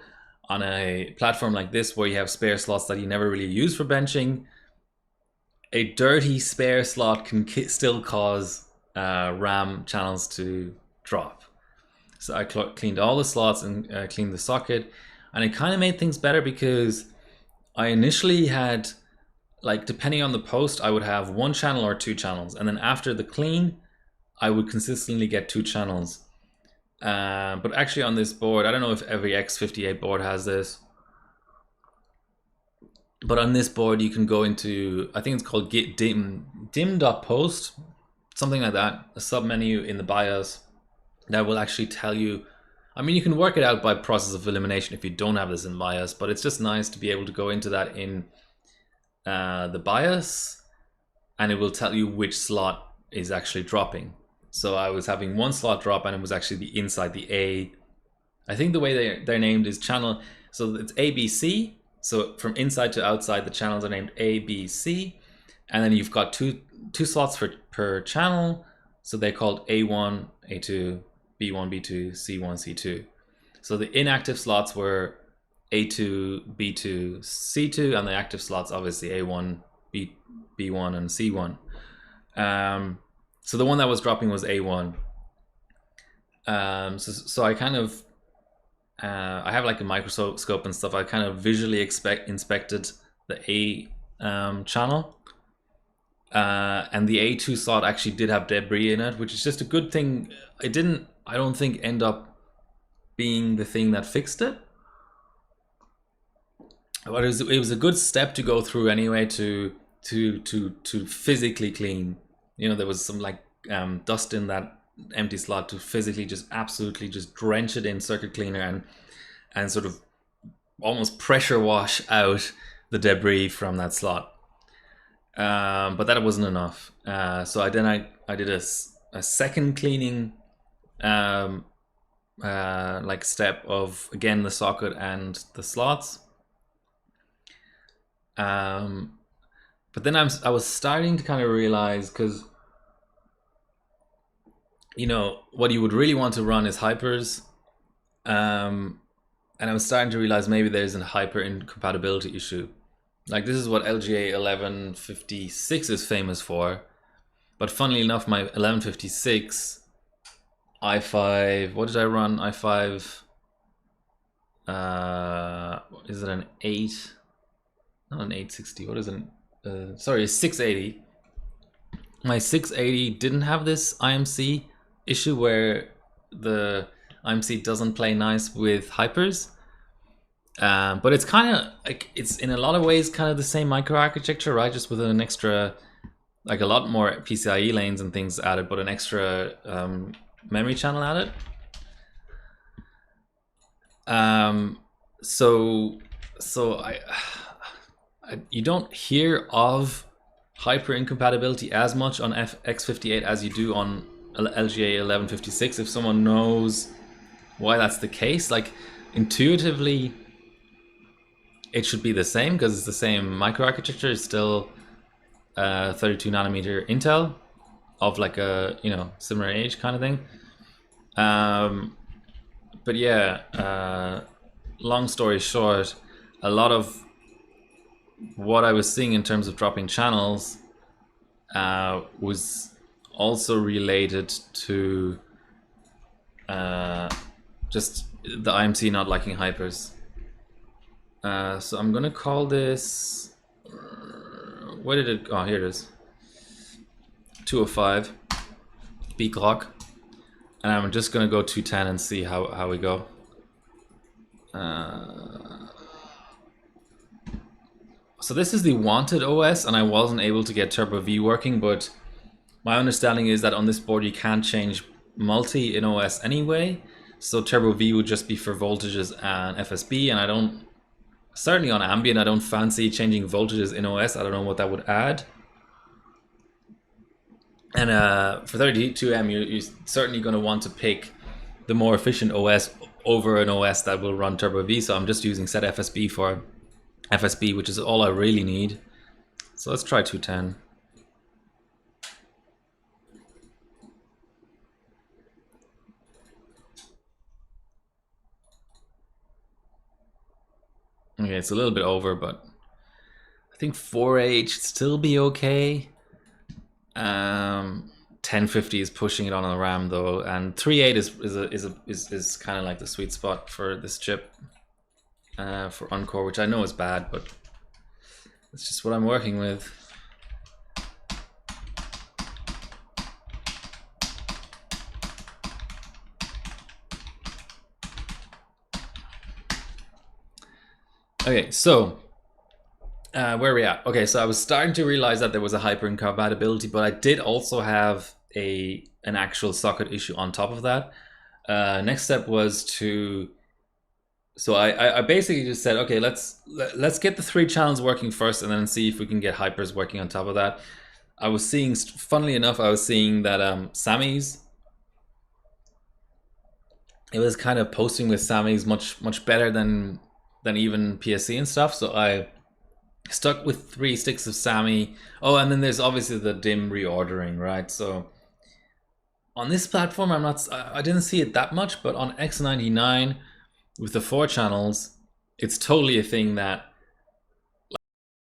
on a platform like this, where you have spare slots that you never really use for benching, a dirty spare slot can still cause RAM channels to drop. So I cleaned all the slots and cleaned the socket, and it kind of made things better, because I initially had, like, depending on the post, I would have 1 channel or 2 channels, and then after the clean, I would consistently get 2 channels. But actually on this board, I don't know if every X58 board has this, but on this board you can go into, I think it's called git dim.post, something like that, a submenu in the BIOS that will actually tell you, I mean, you can work it out by process of elimination if you don't have this in BIOS, but it's just nice to be able to go into that in the BIOS, and it will tell you which slot is actually dropping. So I was having 1 slot drop, and it was actually inside the A. I think the way they're named is channel. So it's ABC. So from inside to outside, the channels are named A, B, C. And then you've got two slots per channel. So they're called A1, A2, B1, B2, C1, C2. So the inactive slots were A2, B2, C2, and the active slots obviously A1, B1, and C1. So the one that was dropping was A1. So I kind of, I have like a microscope and stuff. I kind of visually inspected the A channel. And the A2 slot actually did have debris in it, which is just a good thing. It didn't, I don't think, end up being the thing that fixed it. But it was a good step to go through anyway, to physically clean You know, there was some like dust in that empty slot to physically just absolutely just drench it in circuit cleaner and sort of almost pressure wash out the debris from that slot. But that wasn't enough. So I did a second cleaning like step of, again, the socket and the slots. But then I was starting to kind of realize, because you know what you would really want to run is hypers, and I was starting to realize maybe there's a hyper incompatibility issue. Like, this is what LGA 1156 is famous for, but funnily enough, my 1156 i5, what did I run? i5, is it an 8? Not an 860, what is it? Sorry, a 680. My 680 didn't have this IMC issue where the IMC doesn't play nice with hypers. But it's kind of like, it's in a lot of ways kind of the same microarchitecture, right? Just with an extra, like a lot more PCIe lanes and things added, but an extra memory channel added. So you don't hear of hyper incompatibility as much on X58 as you do on LGA 1156. If someone knows why that's the case, like intuitively it should be the same because it's the same microarchitecture. It's still 32 nanometer Intel of like a, you know, similar age kind of thing. But yeah, long story short, a lot of what I was seeing in terms of dropping channels was also related to just the IMC not liking hypers. So I'm gonna call this, where did it, oh, here it is, 205 B clock, and I'm just gonna go 210 and see how we go. So this is the wanted OS, and I wasn't able to get Turbo V working, but my understanding is that on this board you can't change multi in OS anyway, so Turbo V would just be for voltages and FSB, and I don't, certainly on ambient, I don't fancy changing voltages in OS. I don't know what that would add. And for 32M, you're certainly going to want to pick the more efficient OS over an OS that will run Turbo V, so I'm just using set FSB for FSB, which is all I really need. So let's try 210. Okay, it's a little bit over, but I think 4A should still be okay. 1050 is pushing it on the RAM though, and 3.8 is kind of like the sweet spot for this chip. For Encore, which I know is bad, but it's just what I'm working with. Okay, so where are we at? Okay, so I was starting to realize that there was a hyper incompatibility, but I did also have an actual socket issue on top of that. Next step was to, so I basically just said, okay, let's get the 3 channels working first, and then see if we can get hypers working on top of that. I was seeing, funnily enough, I was seeing that Sammy's, it was kind of posting with Sammy's much better than even PSC and stuff. So I stuck with 3 sticks of Sammy. Oh, and then there's obviously the DIMM reordering, right? So on this platform, I didn't see it that much, but on X99 with the 4 channels, it's totally a thing that, like,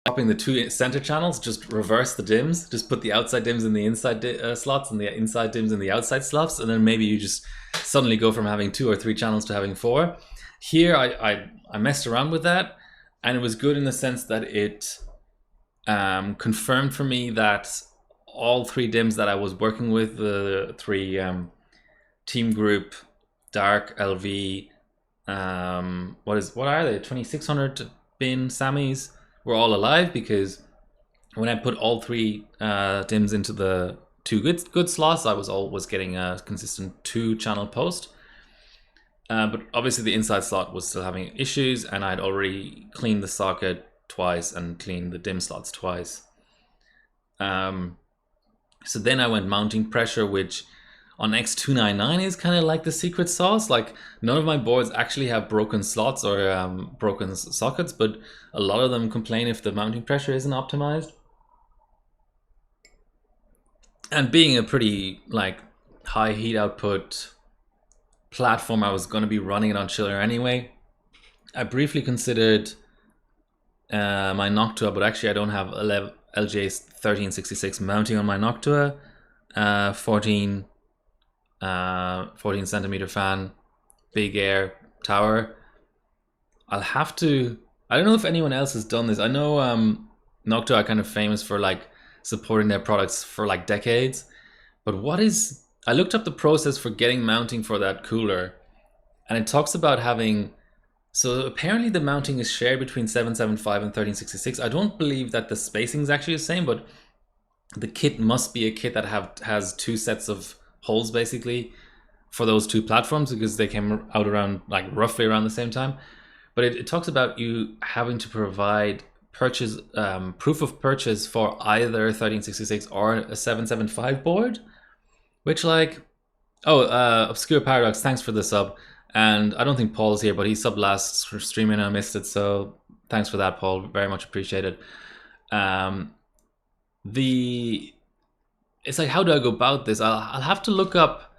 dropping the 2 center channels, just reverse the DIMMs, just put the outside DIMMs in the inside slots and the inside DIMMs in the outside slots, and then maybe you just suddenly go from having 2 or 3 channels to having 4. Here, I messed around with that, and it was good in the sense that it confirmed for me that all 3 DIMMs that I was working with, the 3 Team Group, Dark, LV, what are they, 2600 bin Sammys, were all alive, because when I put all 3 DIMMs into the two good slots. I was always getting a consistent 2-channel post. But obviously the inside slot was still having issues, and I'd already cleaned the socket twice and cleaned the DIMM slots twice. So then I went mounting pressure, which on X299 is kind of like the secret sauce. Like, none of my boards actually have broken slots or broken sockets, but a lot of them complain if the mounting pressure isn't optimized. And being a pretty like high heat output platform, I was going to be running it on chiller anyway. I briefly considered my Noctua, but actually I don't have LGA's 1366 mounting on my Noctua. 14 centimeter fan, big air tower. I'll have to, I don't know if anyone else has done this. I know Noctua are kind of famous for like supporting their products for like decades, but I looked up the process for getting mounting for that cooler, and it talks about having, so apparently the mounting is shared between 775 and 1366. I don't believe that the spacing is actually the same, but the kit must be a kit that has 2 sets of holes basically for those 2 platforms, because they came out around like roughly around the same time. But it talks about you having to provide purchase proof of purchase for either 1366 or a 775 board, which like, Obscure Paradox, thanks for the sub. And I don't think Paul's here, but he subbed last stream and I missed it, so thanks for that, Paul, very much appreciated. It's like, how do I go about this? I'll have to look up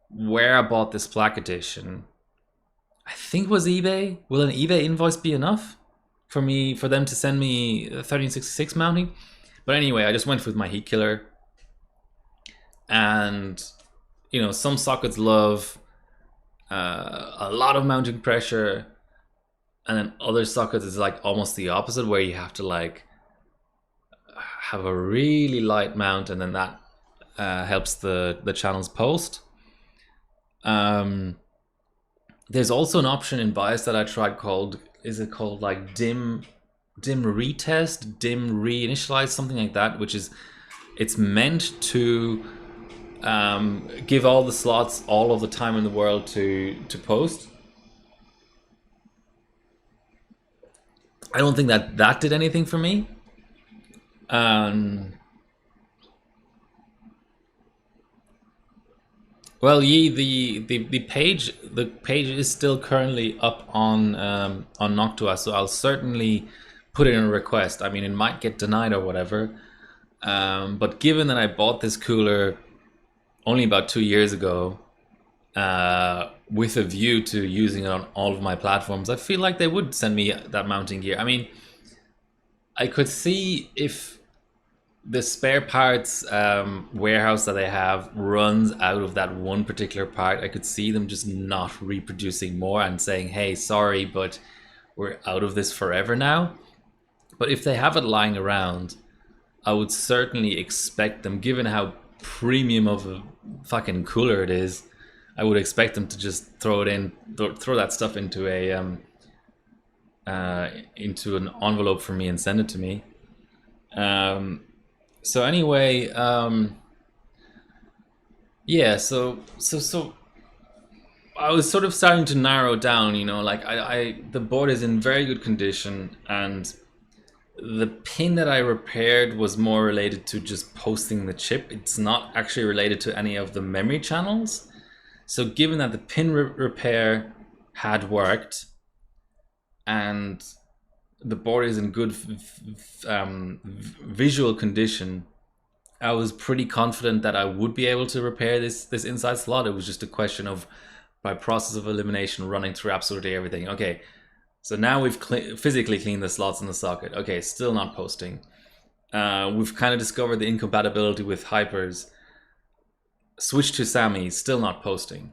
where I bought this plaque edition. I think it was eBay. Will an eBay invoice be enough for them to send me a 1366 mounting? But anyway, I just went with my heat killer. And, you know, some sockets love a lot of mounting pressure, and then other sockets is like almost the opposite, where you have to like have a really light mount, and then that helps the channels post. There's also an option in Bias that I tried called like dim retest, dim reinitialize, something like that, which is, it's meant to give all the slots all of the time in the world to post. I don't think that did anything for me. Well, the page is still currently up on Noctua, so I'll certainly put in a request. I mean, it might get denied or whatever, but given that I bought this cooler only about 2 years ago, with a view to using it on all of my platforms, I feel like they would send me that mounting gear. I mean, I could see if the spare parts warehouse that they have runs out of that one particular part, I could see them just not reproducing more and saying, hey, sorry, but we're out of this forever now. But if they have it lying around, I would certainly expect them, given how premium of a fucking cooler it is, I would expect them to just throw that stuff into into an envelope for me and send it to me. So anyway, yeah, so I was sort of starting to narrow down, you know, like the board is in very good condition, and the pin that I repaired was more related to just posting the chip. It's not actually related to any of the memory channels. So given that the pin repair had worked and the board is in good visual condition, I was pretty confident that I would be able to repair this inside slot. It was just a question of, by process of elimination, running through absolutely everything. Okay, so now we've physically cleaned the slots in the socket. Okay, still not posting. We've kind of discovered the incompatibility with hypers. Switch to Sammy, still not posting.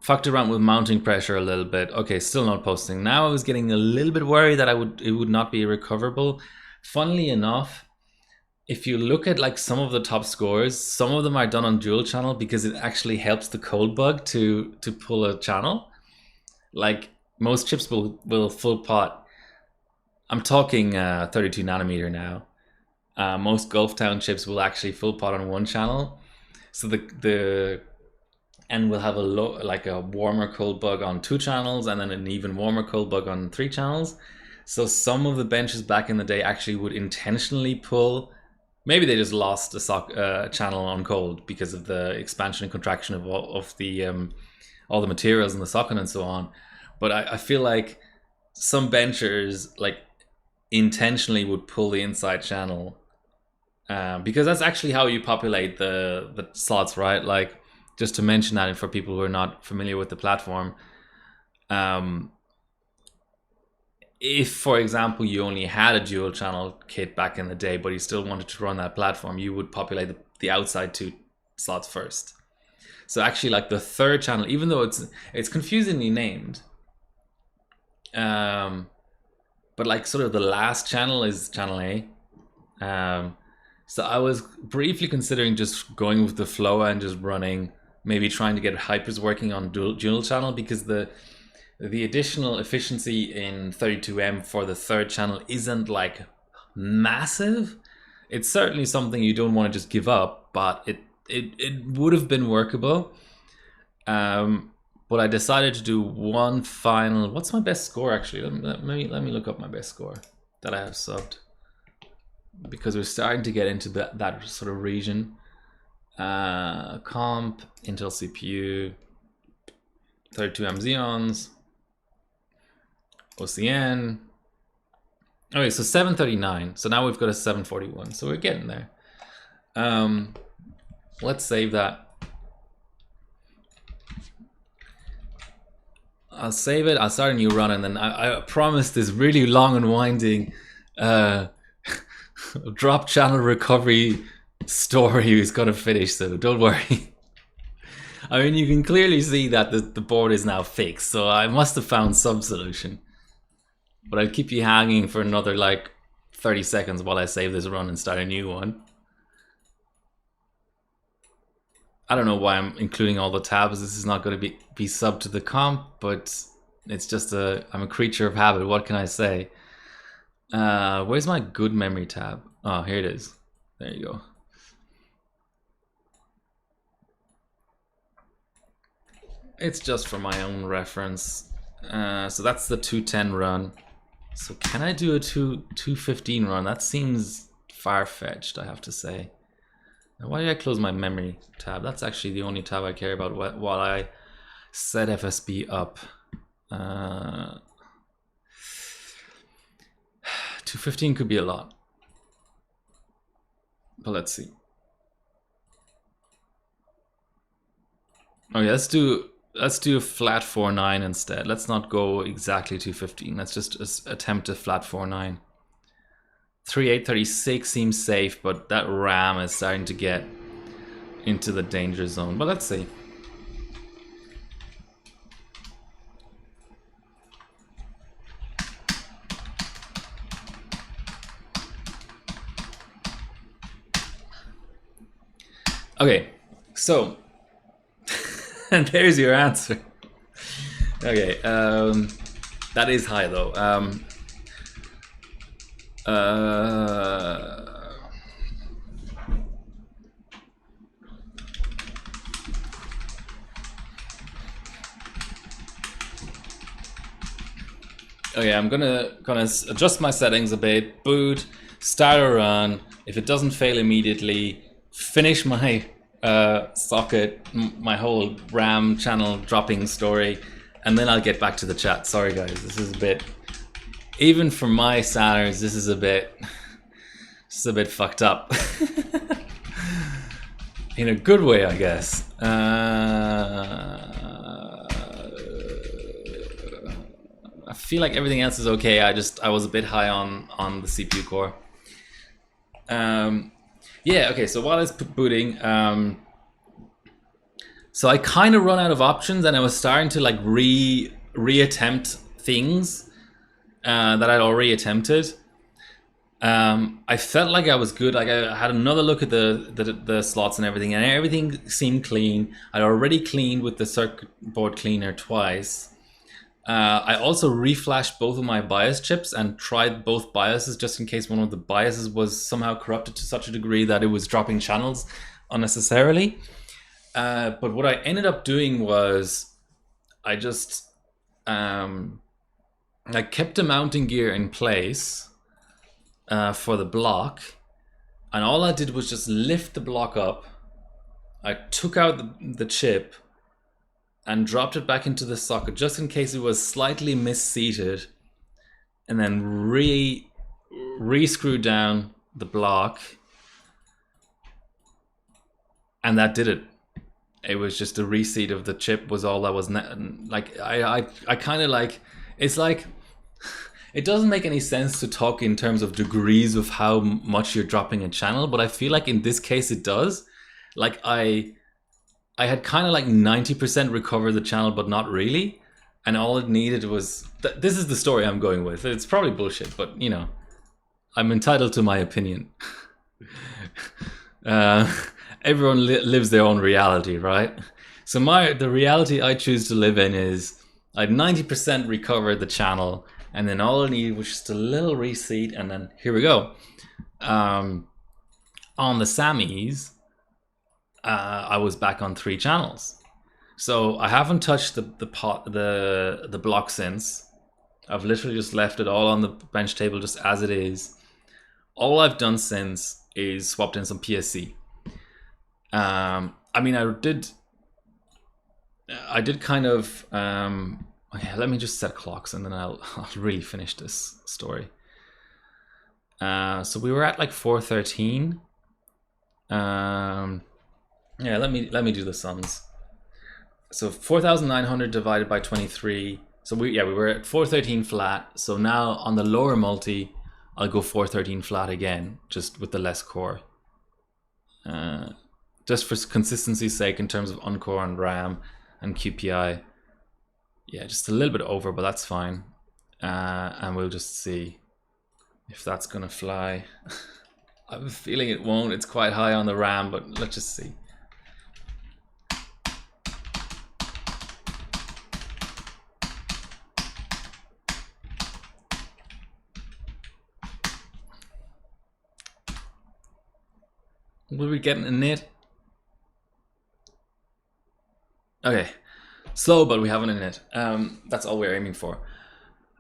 Fucked around with mounting pressure a little bit. Okay, still not posting. Now I was getting a little bit worried that it would not be recoverable. Funnily enough, if you look at like some of the top scores, some of them are done on dual channel because it actually helps the cold bug to pull a channel. Like most chips will full pot. I'm talking 32 nanometer now. Most Gulf Town chips will actually full pot on one channel. So and we'll have like a warmer cold bug on 2 channels, and then an even warmer cold bug on 3 channels. So some of the benches back in the day actually would intentionally pull. Maybe they just lost a channel on cold because of the expansion and contraction of all the materials in the socket and so on. But I feel like some benchers like intentionally would pull the inside channel because that's actually how you populate the slots, right? Like, just to mention that for people who are not familiar with the platform, if, for example, you only had a dual channel kit back in the day, but you still wanted to run that platform, you would populate the outside 2 slots first. So actually, like the 3rd channel, even though it's confusingly named, but like sort of the last channel is channel A. So I was briefly considering just going with the flow and just running, maybe trying to get hypers working on dual channel, because the additional efficiency in 32M for the 3rd channel isn't like massive. It's certainly something you don't want to just give up, but it would have been workable. But I decided to do one final. What's my best score actually? Let me look up my best score that I have subbed, because we're starting to get into that sort of region. Comp, Intel CPU, 32M Xeons, OCN. Okay, so 739. So now we've got a 741. So we're getting there. Let's save that. I'll save it. I'll start a new run, and then I promise this really long and winding drop channel recovery story is gonna finish, so don't worry. I mean, you can clearly see that the board is now fixed, so I must have found some solution. But I'll keep you hanging for another like 30 seconds while I save this run and start a new one. I don't know why I'm including all the tabs. This is not going to be sub to the comp, but it's just I'm a creature of habit. What can I say? Where's my good memory tab? Oh, here it is. There you go. It's just for my own reference. So that's the 210 run. So can I do a 215 run? That seems far-fetched, I have to say. Now, why did I close my memory tab? That's actually the only tab I care about while I set FSB up. 215 could be a lot. But let's see. Okay, let's do a flat 4.9 instead. Let's not go exactly 215. Let's just attempt a flat 4.9. 3836 seems safe, but that RAM is starting to get into the danger zone. But let's see. Okay, so and there's your answer. Okay, that is high though. Okay, I'm gonna adjust my settings a bit. Boot, start a run. If it doesn't fail immediately, finish my socket, my whole RAM channel dropping story, and then I'll get back to the chat. Sorry guys, this is a bit, even for my standards, this is a bit fucked up. In a good way, I guess. I feel like everything else is okay. I was a bit high on the CPU core. Yeah, okay, so while it's booting, so I kind of run out of options, and I was starting to like reattempt things that I'd already attempted. I felt like I was good. Like I had another look at the slots and everything seemed clean. I'd already cleaned with the circuit board cleaner twice. I also reflashed both of my BIOS chips and tried both BIOSes just in case one of the BIOSes was somehow corrupted to such a degree that it was dropping channels unnecessarily. But what I ended up doing was I just I kept the mounting gear in place for the block, and all I did was just lift the block up. I took out the chip and dropped it back into the socket just in case it was slightly misseated, and then re-screwed down the block, and that did it. It was just a reseat of the chip was all that was like I kind of like, it's like, it doesn't make any sense to talk in terms of degrees of how much you're dropping a channel, but I feel like in this case it does. Like I had kind of like 90% recovered the channel, but not really. And all it needed was, this is the story I'm going with. It's probably bullshit, but you know, I'm entitled to my opinion. Everyone lives their own reality, right? So the reality I choose to live in is I'd 90% recovered the channel, and then all I needed was just a little reseat, and then here we go. On the Sammys, I was back on 3 channels. So I haven't touched the block since. I've literally just left it all on the bench table just as it is. All I've done since is swapped in some PSC. I mean, I did kind of okay, let me just set clocks and then I'll really finish this story. So we were at like 413. Yeah, let me do the sums. So 4,900 divided by 23. So we were at 413 flat. So now on the lower multi, I'll go 413 flat again, just with the less core. Just for consistency's sake in terms of Uncore and RAM and QPI. Yeah, just a little bit over, but that's fine. And we'll just see if that's gonna fly. I have a feeling it won't. It's quite high on the RAM, but let's just see. Will we get a nit? Okay, slow, but we have an init. That's all we're aiming for.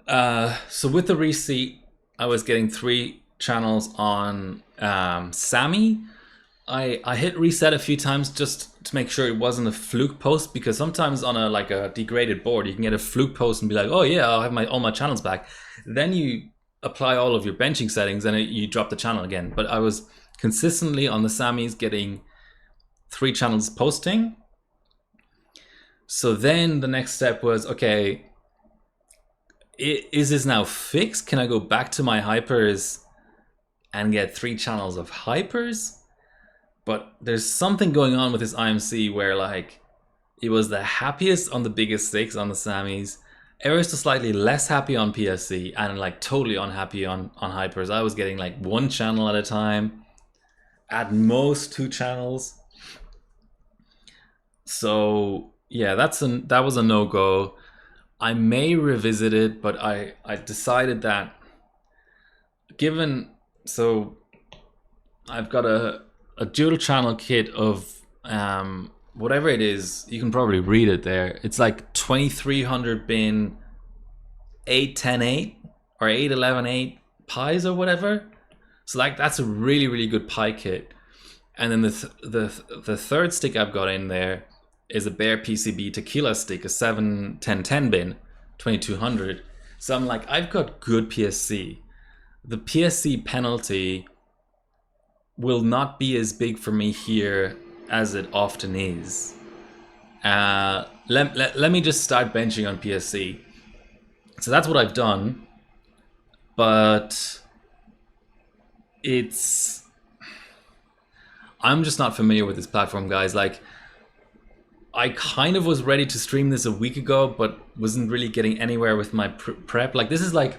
So with the reseat, I was getting 3 channels on Sammy. I hit reset a few times just to make sure it wasn't a fluke post, because sometimes on a degraded board you can get a fluke post and be like, oh yeah, I'll have all my channels back. Then you apply all of your benching settings and you drop the channel again. But I was consistently on the Sammys getting 3 channels posting. So then the next step was, okay, is this now fixed? Can I go back to my hypers and get 3 channels of hypers? But there's something going on with this IMC where like it was the happiest on the biggest stakes on the Sammys, ever so slightly less happy on PSC, and like totally unhappy on hypers. I was getting like 1 channel at a time, at most 2 channels. So yeah, that was a no-go. I may revisit it, but I decided that so I've got a dual channel kit of whatever it is. You can probably read it there. It's like 2300 bin 810.8 or 811.8 pies or whatever. So like that's a really good pie kit. And then the third stick I've got in there is a bare PCB tequila stick, a 71010 bin 2200. So I'm like, I've got good PSC. The PSC penalty will not be as big for me here as it often is. Let me just start benching on PSC. So that's what I've done, but I'm just not familiar with this platform, guys. Like, I kind of was ready to stream this a week ago, but wasn't really getting anywhere with my prep. Like, this is like,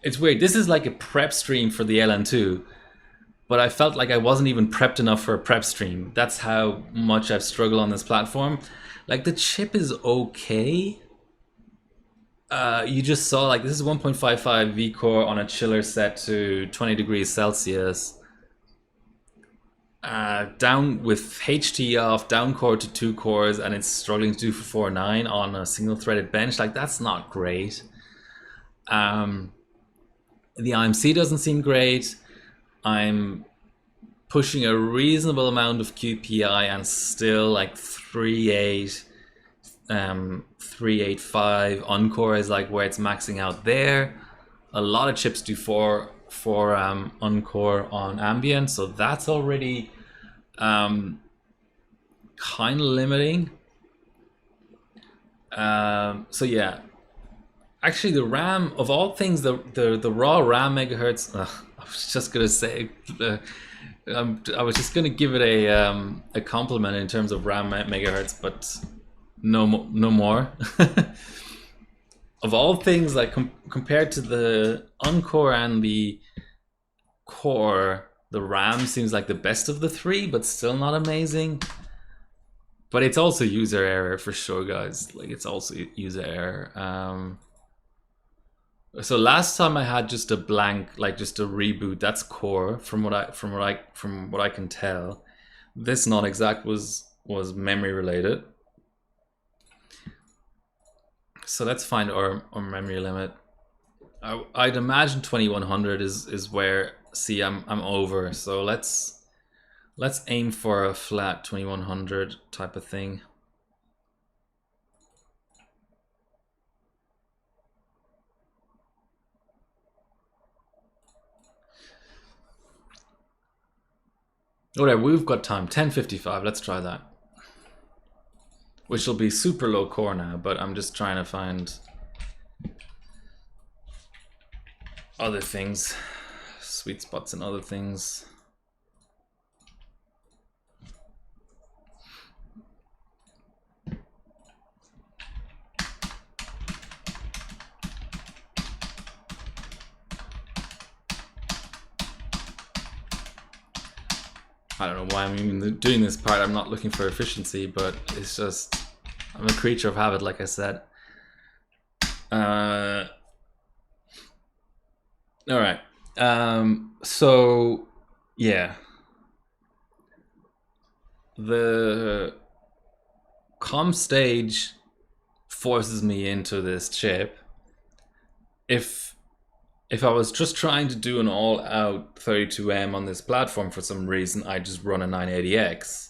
it's weird. This is like a prep stream for the LN2, but I felt like I wasn't even prepped enough for a prep stream. That's how much I've struggled on this platform. Like, the chip is okay. You just saw like this is 1.55 V core on a chiller set to 20 degrees Celsius. Down with HT off, down core to 2 cores, and it's struggling to do for 4.9 on a single threaded bench. Like, that's not great. The IMC doesn't seem great. I'm pushing a reasonable amount of QPI and still like 3.8, 3.85 Encore is like where it's maxing out there. A lot of chips do 4 Encore on ambient, so that's already kind of limiting. So yeah, actually the RAM of all things, the raw RAM megahertz. I was just gonna say, I was just gonna give it a compliment in terms of RAM megahertz, but no more. Of all things, like compared to the Encore and the Core, the RAM seems like the best of the three, but still not amazing. But it's also user error for sure, guys. Like, it's also user error. So last time I had just a blank, like just a reboot. That's Core, from what I can tell. This non-exact was memory related. So let's find our memory limit. I'd imagine 2100 is where. See, I'm over. So let's aim for a flat 2100 type of thing. Whatever, we've got time. 10:55. Let's try that. Which will be super low core now, but I'm just trying to find other things, sweet spots and other things. I don't know why I'm even doing this part. I'm not looking for efficiency, but it's just, I'm a creature of habit, like I said. All right. So yeah, the com stage forces me into this chip. If I was just trying to do an all-out 32M on this platform for some reason, I just run a 980X.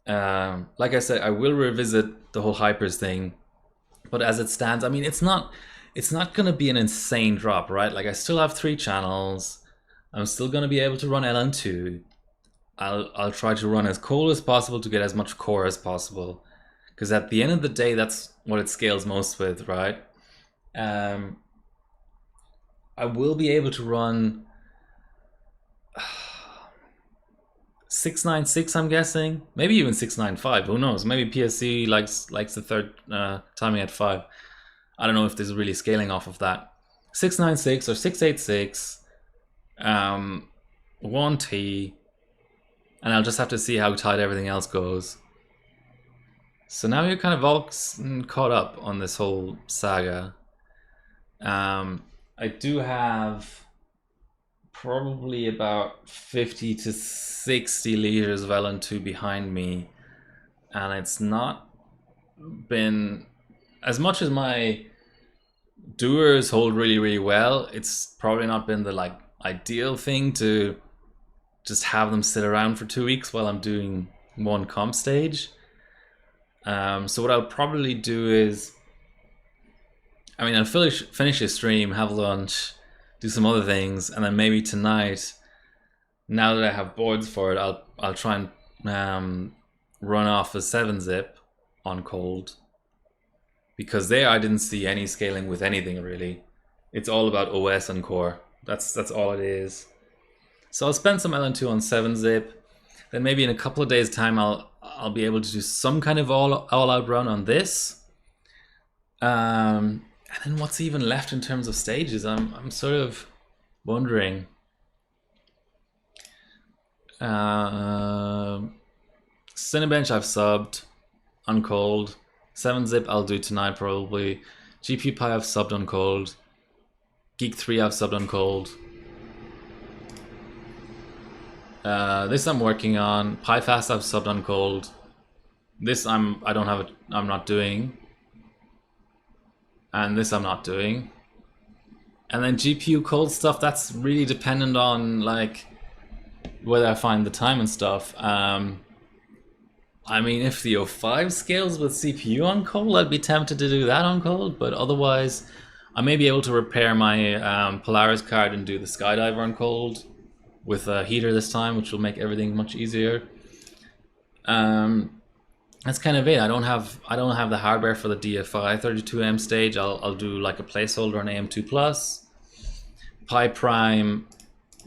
Like I said, I will revisit the whole hypers thing, but as it stands, I mean, it's not gonna be an insane drop, right? Like, I still have 3 channels. I'm still gonna be able to run LN2. I'll try to run as cold as possible to get as much core as possible, because at the end of the day, that's what it scales most with, right? I will be able to run 696, I'm guessing. Maybe even 695, who knows? Maybe PSC likes the third timing at 5. I don't know if this is really scaling off of that. 696 or 686, 1T, and I'll just have to see how tight everything else goes. So now you're kind of all caught up on this whole saga. I do have probably about 50 to 60 liters of LN2 behind me, and it's not been, as much as my doers hold really well, it's probably not been the like ideal thing to just have them sit around for 2 weeks while I'm doing one comp stage. So what I'll probably do is, I mean, I'll finish a stream, have lunch, do some other things, and then maybe tonight, now that I have boards for it, I'll try and run off a 7-zip on cold, because there I didn't see any scaling with anything really. It's all about OS and core. That's all it is. So I'll spend some LN2 on 7-zip. Then maybe in a couple of days' time, I'll be able to do some kind of all-out run on this. And then what's even left in terms of stages? I'm sort of wondering. Cinebench I've subbed on cold. 7-zip I'll do tonight probably. GPU Pi I've subbed on cold. Geek 3 I've subbed on cold. This I'm working on. PiFast I've subbed on cold. This I'm not doing. And this I'm not doing. And then GPU cold stuff, that's really dependent on like whether I find the time and stuff. I mean, if the O5 scales with CPU on cold, I'd be tempted to do that on cold, but otherwise, I may be able to repair my Polaris card and do the Skydiver on cold with a heater this time, which will make everything much easier. That's kind of it. I don't have the hardware for the DFI 32M stage. I'll do like a placeholder on AM2 Plus. Pi Prime,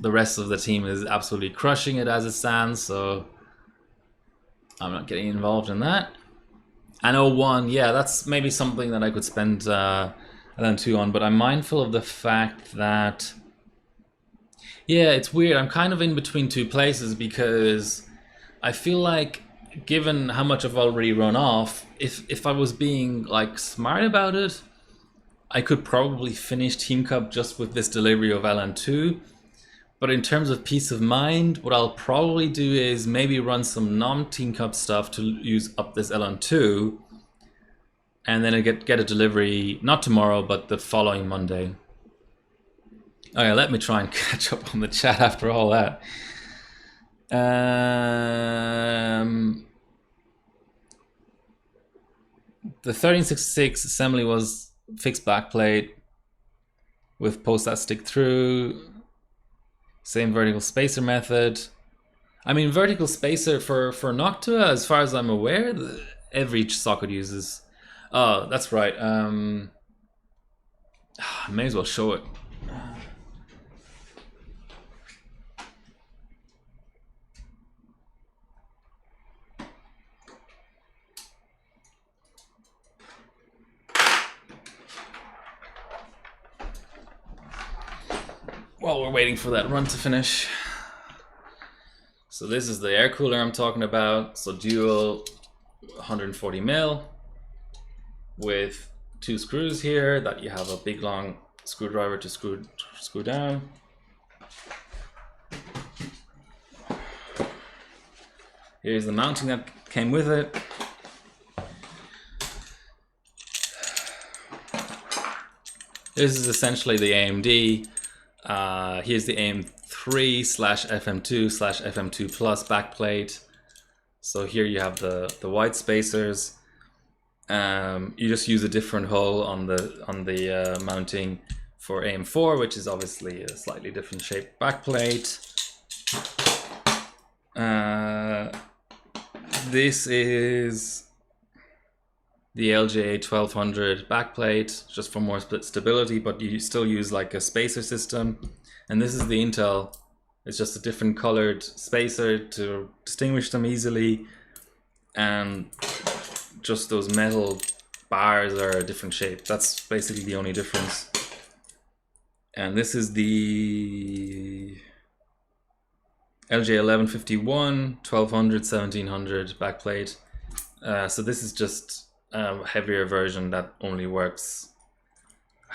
the rest of the team is absolutely crushing it as it stands, so I'm not getting involved in that. And 01, yeah, that's maybe something that I could spend LN2 on, but I'm mindful of the fact that, yeah, it's weird. I'm kind of in between two places because I feel like, given how much I've already run off, if I was being like smart about it, I could probably finish Team Cup just with this delivery of LN2. But in terms of peace of mind, what I'll probably do is maybe run some non-Team Cup stuff to use up this LN2, and then I get a delivery, not tomorrow, but the following Monday. Okay, let me try and catch up on the chat after all that. The 1366 assembly was fixed backplate with post that stick through. Same vertical spacer method. I mean, vertical spacer for Noctua, as far as I'm aware, every socket uses. Oh, that's right. May as well show it. While we're waiting for that run to finish. So this is the air cooler I'm talking about. So dual 140 mil with two screws here that you have a big long screwdriver to screw down. Here's the mounting that came with it. This is essentially the AMD. Here's the AM3/FM2/FM2 Plus backplate. So here you have the white spacers. You just use a different hole on the mounting for AM4, which is obviously a slightly different shaped backplate. This is the LGA 1200 backplate, just for more stability, but you still use like a spacer system. And this is the Intel. It's just a different colored spacer to distinguish them easily. And just those metal bars are a different shape. That's basically the only difference. And this is the LGA 1151, 1200, 1700 backplate. So this is just a heavier version that only works,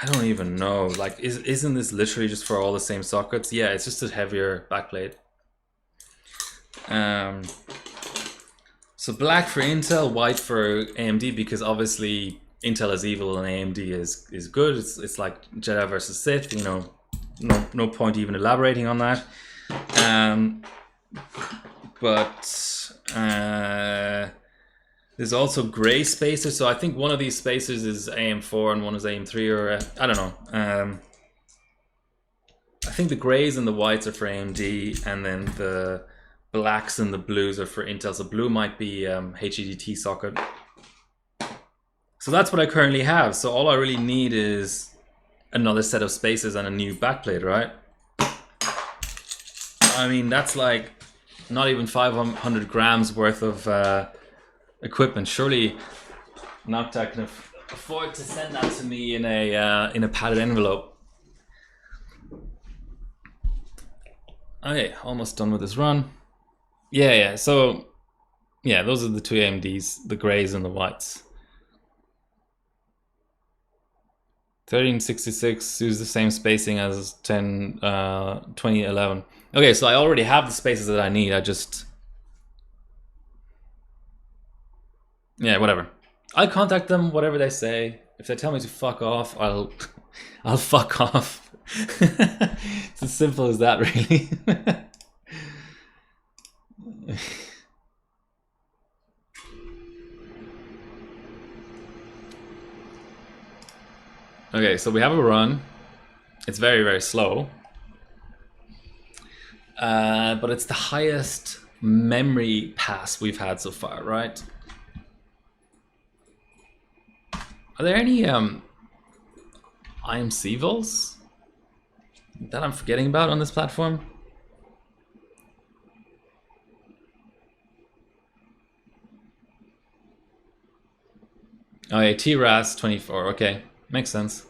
I don't even know, like isn't this literally just for all the same sockets? Yeah, it's just a heavier backplate. So black for Intel, white for AMD, because obviously Intel is evil and AMD is good. It's like Jedi versus Sith, you know, no point even elaborating on that. There's also gray spacers, so I think one of these spacers is AM4 and one is AM3, or I don't know. I think the grays and the whites are for AMD, and then the blacks and the blues are for Intel. So blue might be HEDT socket. So that's what I currently have. So all I really need is another set of spacers and a new backplate, right? I mean, that's like not even 500 grams worth of equipment. Surely Noctua can afford to send that to me in a padded envelope. Okay, almost done with this run. Yeah. So yeah, those are the two AMDs, the grays and the whites. 1366 use the same spacing as 2011. Okay, so I already have the spaces that I need. I just... Yeah, whatever. I'll contact them, whatever they say. If they tell me to fuck off, I'll fuck off. It's as simple as that, really. Okay, so we have a run. It's very, very slow. But it's the highest memory pass we've had so far, right? Are there any IMC vols that I'm forgetting about on this platform? Oh yeah, TRAS 24, okay. Makes sense.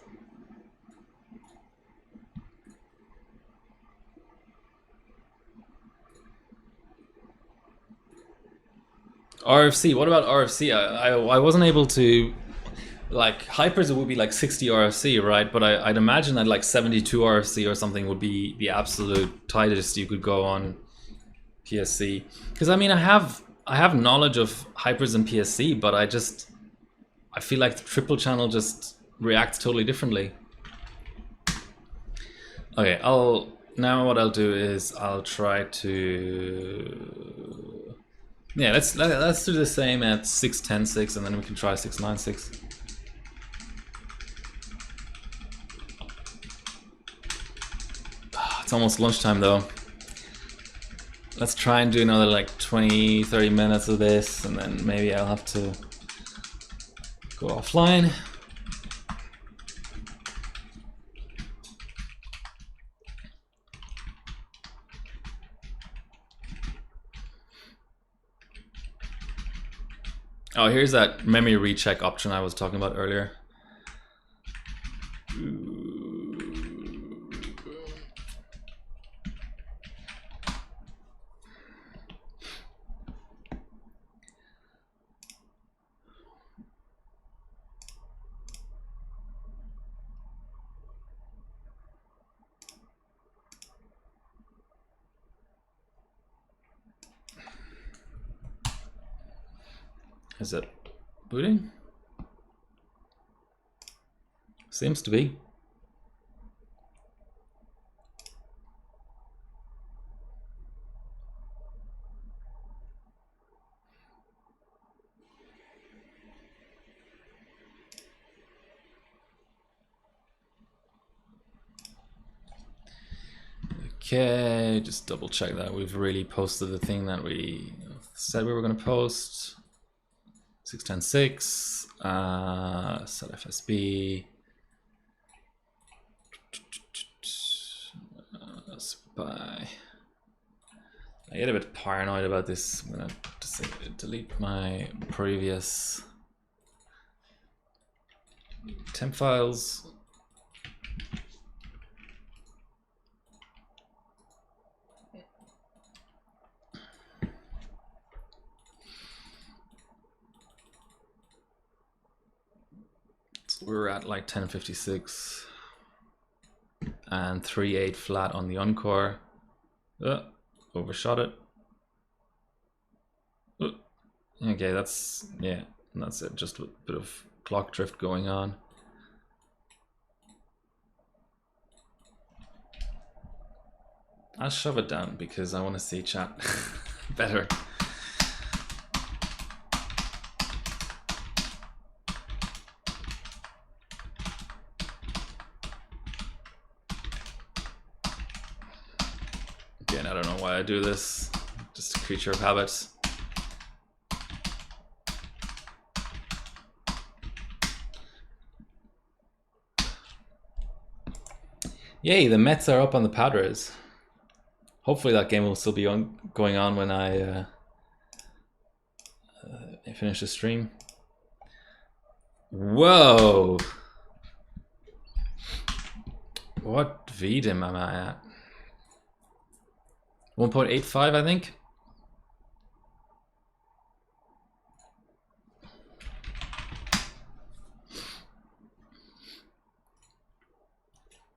RFC, what about RFC? I wasn't able to... Like, hypers, it would be like 60 RFC, right? But I'd imagine that like 72 RFC or something would be the absolute tightest you could go on PSC. Because I mean, I have knowledge of hypers and PSC, but I feel like the triple channel just reacts totally differently. Okay, now what I'll do is I'll try to... Yeah, let's do the same at 6.10.6 and then we can try 6.9.6. It's almost lunchtime though. Let's try and do another like 20-30 minutes of this and then maybe I'll have to go offline. Oh, here's that memory recheck option I was talking about earlier. Is it booting? Seems to be. Okay, just double check that we've really posted the thing that we said we were going to post. 6.10.6, set FSB. Spy. I get a bit paranoid about this. I'm gonna delete my previous temp files. So we're at like 10.56 and 3.8 flat on the encore. Overshot it. Okay, that's it. Just a bit of clock drift going on. I'll shove it down because I want to see chat better. Again, I don't know why I do this. Just a creature of habit. Yay, the Mets are up on the Padres. Hopefully that game will still be going on when I finish the stream. Whoa! What VDIM am I at? 1.85, I think.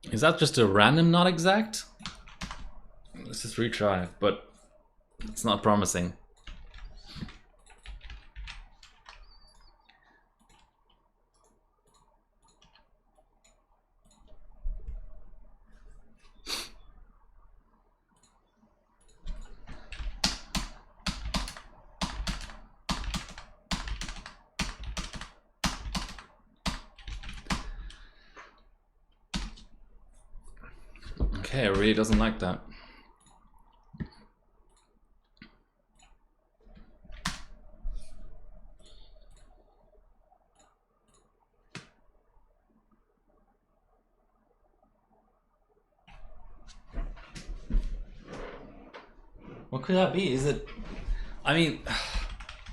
Is that just a random not exact? Let's just retry, but it's not promising. Okay, it really doesn't like that. What could that be? Is it... I mean,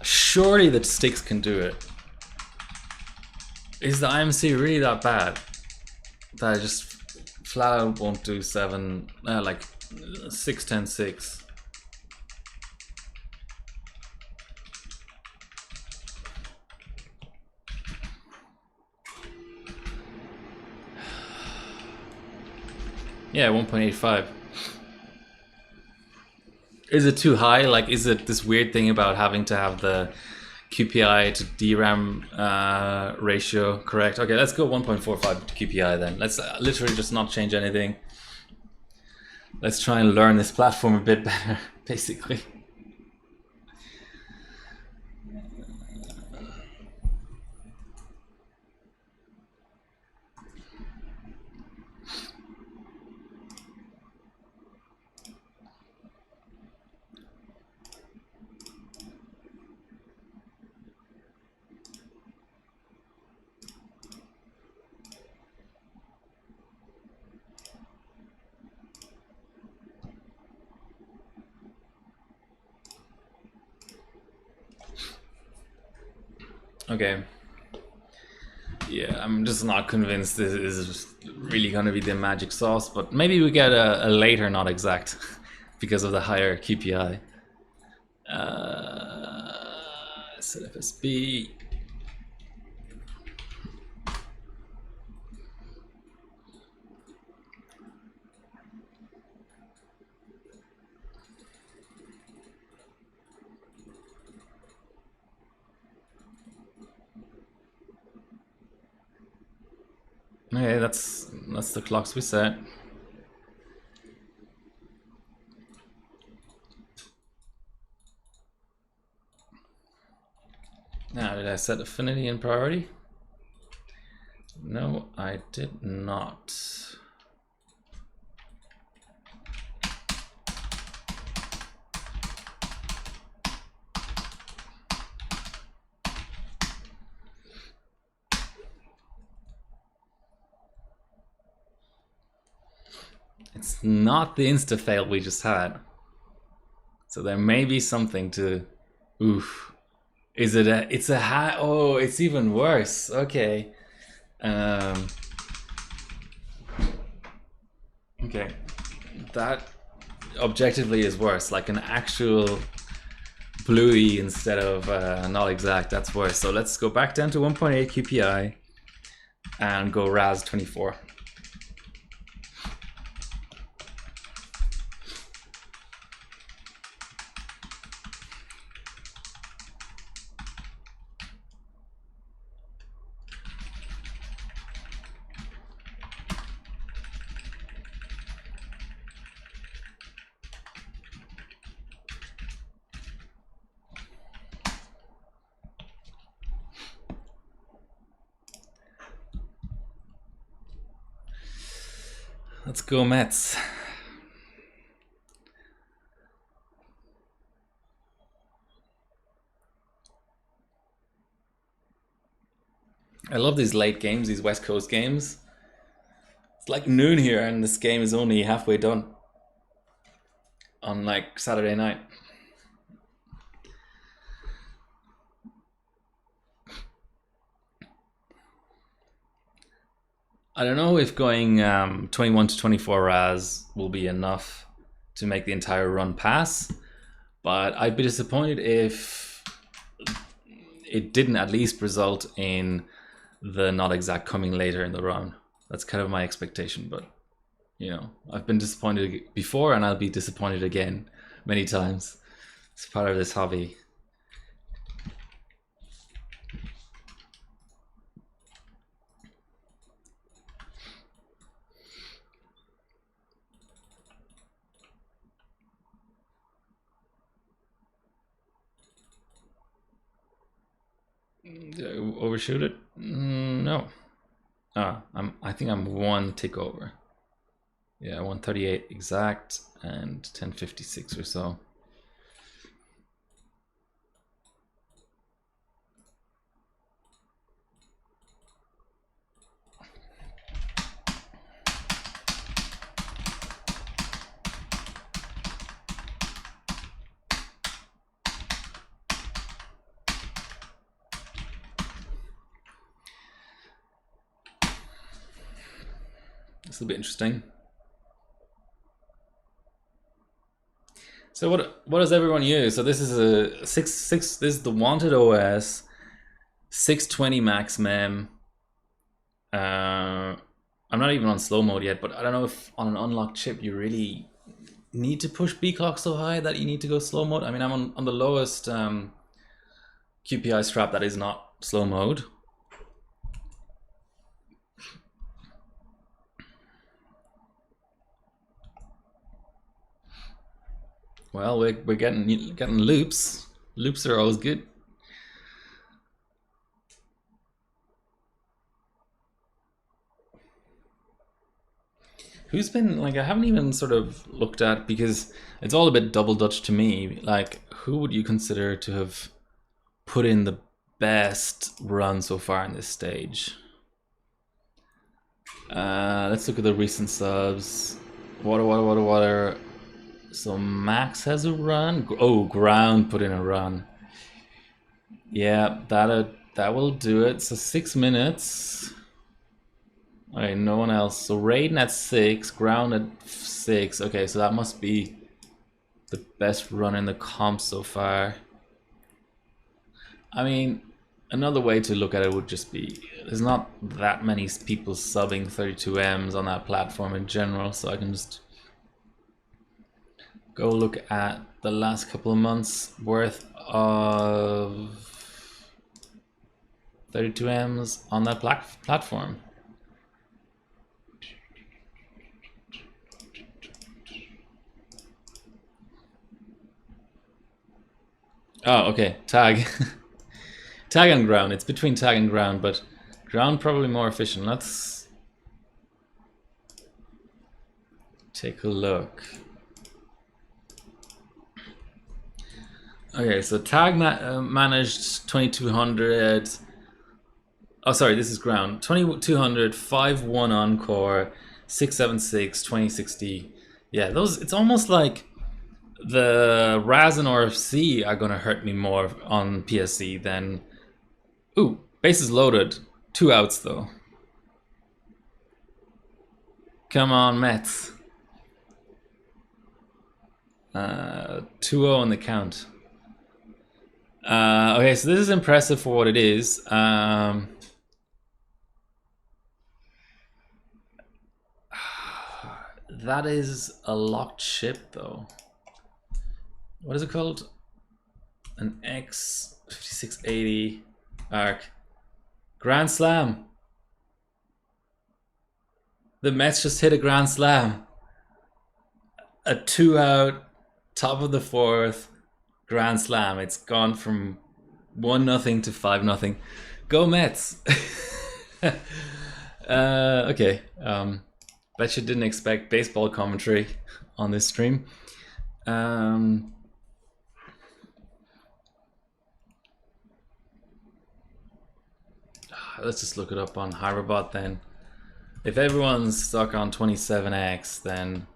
surely the sticks can do it. Is the IMC really that bad? That I just flat out won't do 7, like 6, 10, 6. Yeah, 1.85. Is it too high? Like, is it this weird thing about having to have the QPI to DRAM ratio correct? Okay, let's go 1.45 to QPI then. Let's literally just not change anything. Let's try and learn this platform a bit better, basically. Okay. Yeah, I'm just not convinced this is really going to be the magic sauce, but maybe we get a later not exact because of the higher QPI. Set FSB. Okay, that's the clocks we set. Now, did I set affinity and priority? No, I did not. It's not the insta fail we just had. So there may be something to... Oof. Is it a... It's a high... Oh, it's even worse. Okay. Okay. That objectively is worse. Like an actual bluey instead of not exact. That's worse. So let's go back down to 1.8 QPI and go RAS 24. Let's go Mets. I love these late games, these West Coast games. It's like noon here and this game is only halfway done on like Saturday night. I don't know if going 21 to 24 RAS will be enough to make the entire run pass, but I'd be disappointed if it didn't at least result in the not exact coming later in the run. That's kind of my expectation, but You know, I've been disappointed before and I'll be disappointed again many times. It's part of this hobby. Did I overshoot it? No. I think I'm one tick over. Yeah, 138 exact and 1056 or so. This will be interesting. So what does everyone use? So this is a this is the wanted OS 620 max mem. I'm not even on slow mode yet, but I don't know if on an unlocked chip you really need to push B clock so high that you need to go slow mode. I mean, I'm on the lowest QPI strap that is not slow mode. Well, we're getting loops. Loops are always good. Who's been, like, I haven't even sort of looked at, because it's all a bit double Dutch to me. Like, who would you consider to have put in the best run so far in this stage? Let's look at the recent subs. Water. So Max has a run. Oh, Ground put in a run. Yeah, that will do it. So 6 minutes. Okay, no one else. So Raiden at 6, Ground at 6. Okay, so that must be the best run in the comp so far. I mean, another way to look at it would just be, there's not that many people subbing 32Ms on that platform in general, so I can just go look at the last couple of months worth of 32Ms on that platform. Oh, okay, Tag. Tag and Ground. It's between Tag and Ground, but Ground probably more efficient. Let's take a look. Okay, so Tag managed 2200. Oh, sorry, this is Ground. 2200, 5-1 Encore, 676, 2060. Yeah, those. It's almost like the Raz and RFC are gonna hurt me more on PSC than. Ooh, bases loaded. 2 outs though. Come on, Mets. 2-0 on the count. Okay, so this is impressive for what it is. That is a locked chip though. What is it called? An X5680 ARC. Grand Slam. The Mets just hit a Grand Slam. A 2-out, top of the 4th, Grand Slam. It's gone from 1-0 to 5-0. Go Mets. Okay. Bet you didn't expect baseball commentary on this stream. Let's just look it up on Hyperbot then. If everyone's stuck on 27X, then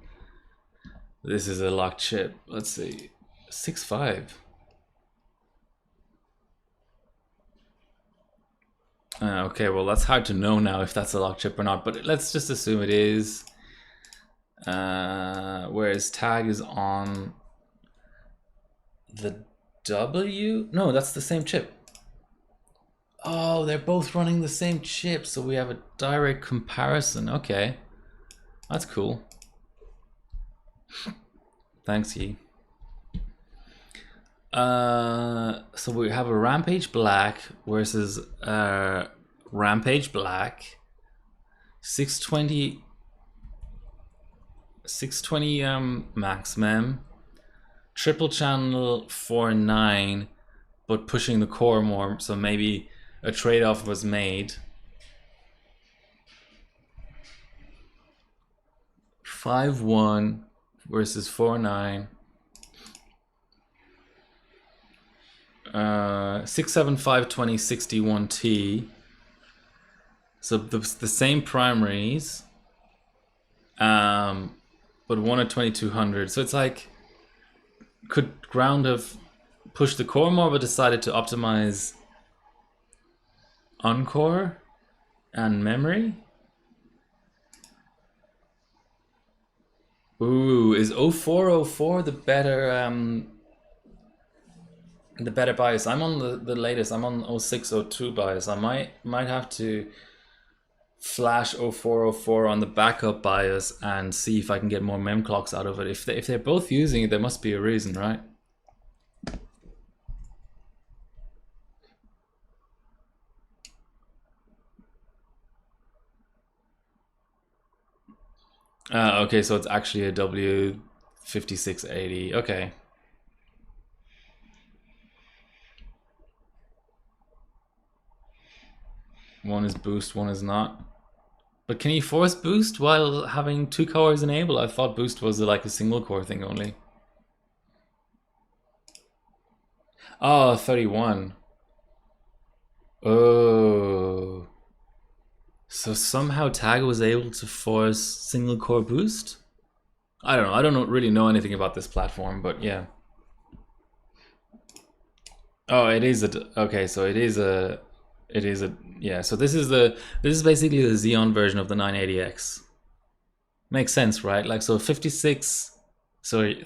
this is a locked chip. Let's see. 6.5. Okay, well that's hard to know now if that's a locked chip or not, but let's just assume it is. Whereas Tag is on the W? No, that's the same chip. Oh, they're both running the same chip, so we have a direct comparison. Okay, that's cool. Thanks, Yi. So we have a Rampage Black versus Rampage Black. 620 max mem. Triple channel 4-9, but pushing the core more, so maybe a trade-off was made. 5-1 versus 4-9. 67520 61T. So the same primaries, but one at 2200. So it's like, could ground have pushed the core more, but decided to optimize on-core and memory? Ooh, is 0404 the better BIOS? I'm on the latest. I'm on 0602 BIOS. I might have to flash 0404 on the backup BIOS and see if I can get more mem clocks out of it. If they're both using it, there must be a reason, right? Okay, so it's actually a W5680. Okay. One is boost, one is not. But can you force boost while having 2 cores enabled? I thought boost was like a single core thing only. Oh, 31. Oh. So somehow Tag was able to force single core boost? I don't know. I don't really know anything about this platform, but yeah. Oh, it is okay, so it is a yeah, so this is basically the Xeon version of the 980X. Makes sense, right? Like, so 56, sorry,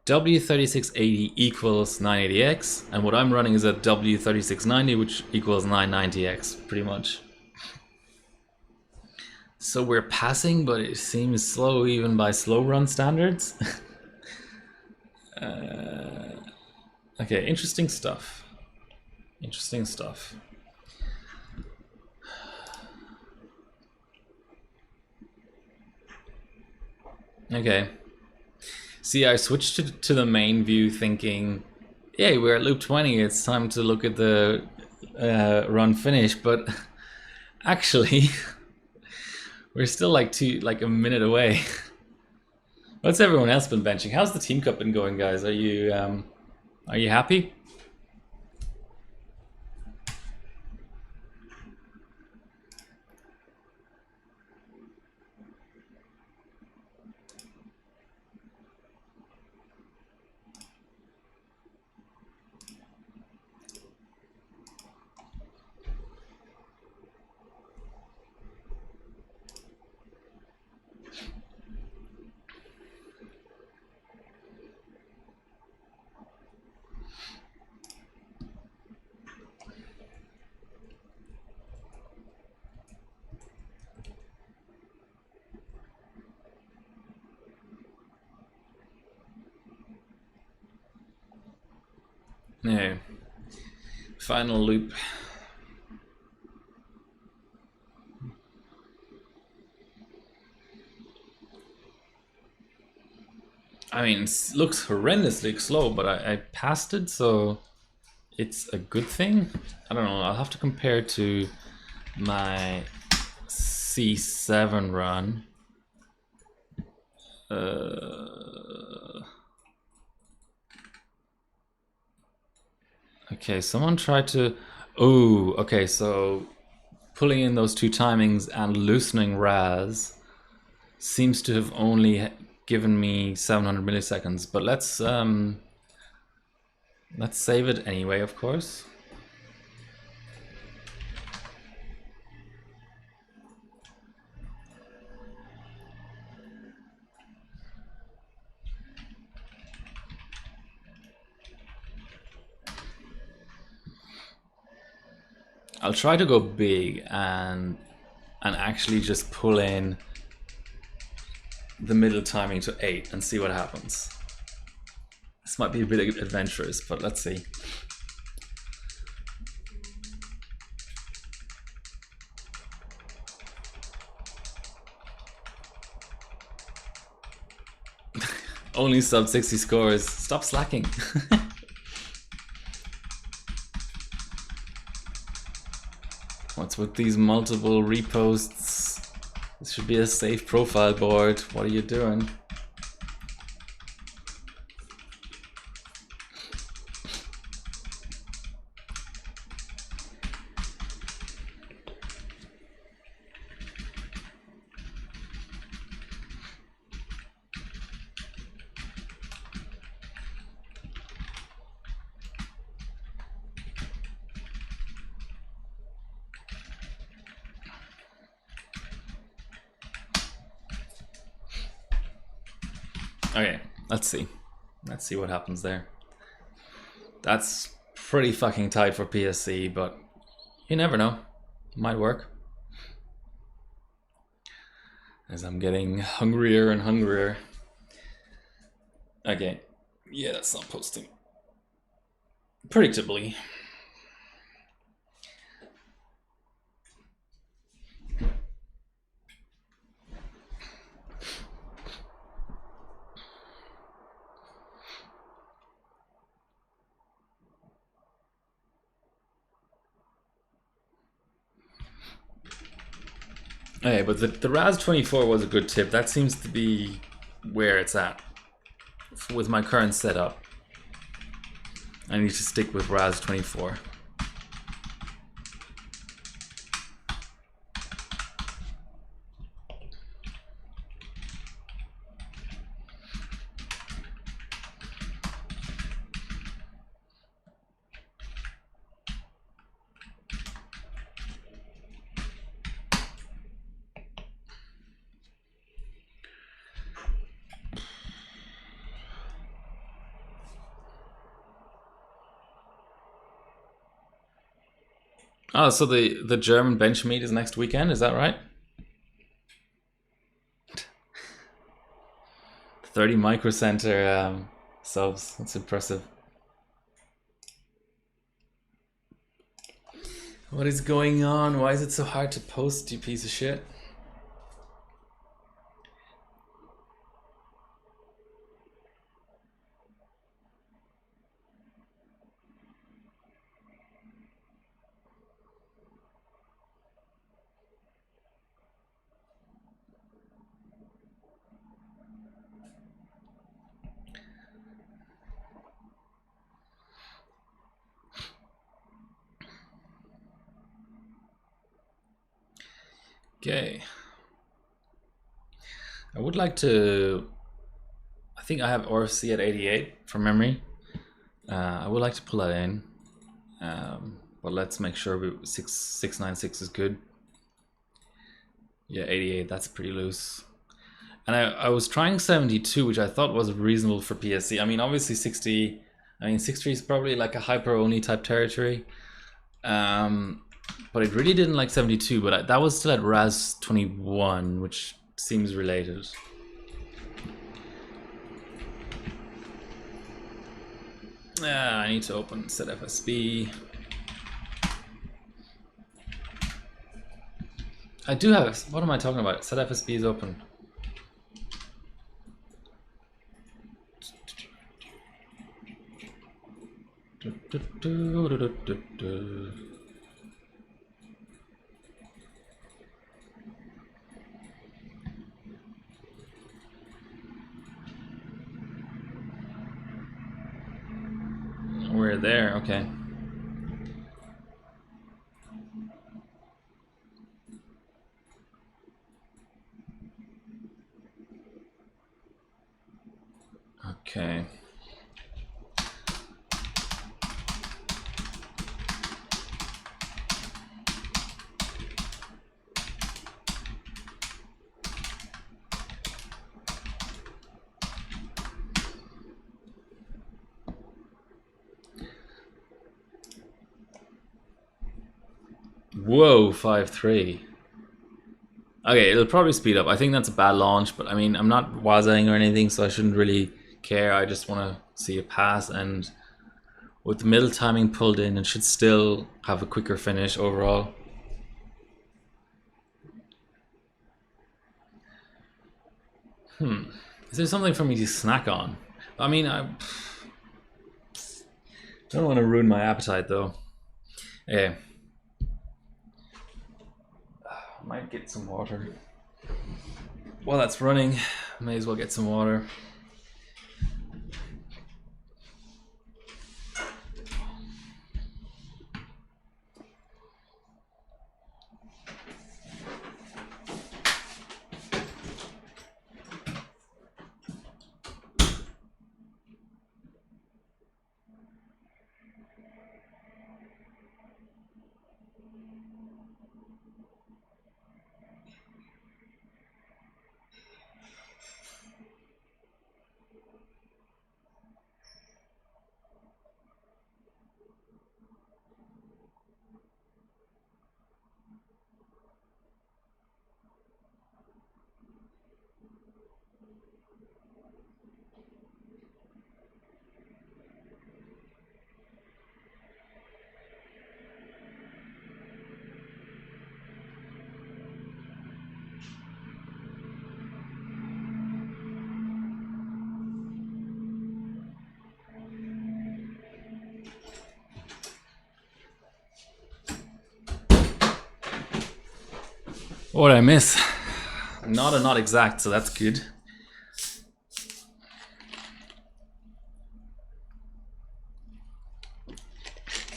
W3680 equals 980X, and what I'm running is a W3690, which equals 990X, pretty much. So we're passing, but it seems slow even by slow run standards. Okay, interesting stuff. Interesting stuff. Okay. See, I switched to the main view thinking, yay, we're at loop 20, it's time to look at the run finish, but actually, we're still like a minute away. What's everyone else been benching? How's the Team Cup been going, guys? Are you happy? No. Final loop. I mean, it looks horrendously slow, but I passed it, so it's a good thing. I don't know, I'll have to compare to my C7 run. Okay, someone tried to... Oh, okay, so pulling in those 2 timings and loosening RAS seems to have only given me 700 milliseconds, but let's save it anyway, of course. I'll try to go big and actually just pull in the middle timing to 8 and see what happens. This might be a bit adventurous, but let's see. Only sub 60 scores. Stop slacking. What's with these multiple reposts? This should be a safe profile board. What are you doing? Okay, let's see. Let's see what happens there. That's pretty fucking tight for PSC, but you never know. Might work. As I'm getting hungrier and hungrier. Okay. Yeah, that's not posting. Predictably. Okay, but the RAS 24 was a good tip. That seems to be where it's at with my current setup. I need to stick with RAS 24. Oh, so the German bench meet is next weekend, is that right? 30 Micro Center subs, that's impressive. What is going on? Why is it so hard to post, you piece of shit? Okay. I would like to... I think I have RFC at 88 from memory. I would like to pull that in. But let's make sure 696 is good. Yeah, 88, that's pretty loose. And I was trying 72, which I thought was reasonable for PSC. I mean, obviously 60... I mean, 60 is probably like a hyper-only type territory. But it really didn't like 72, but that was still at RAS 21, which seems related. I need to open setfsb. I do have... What am I talking about? setfsb is open. We're there, okay. Okay. Whoa, 5-3. Okay, it'll probably speed up. I think that's a bad launch, but I mean, I'm not wazzing or anything, so I shouldn't really care. I just want to see it pass, and with the middle timing pulled in, it should still have a quicker finish overall. Is there something for me to snack on? I mean, I don't want to ruin my appetite though. Yeah. I might get some water. While that's running, may as well get some water. What did I miss? Not exact, so that's good.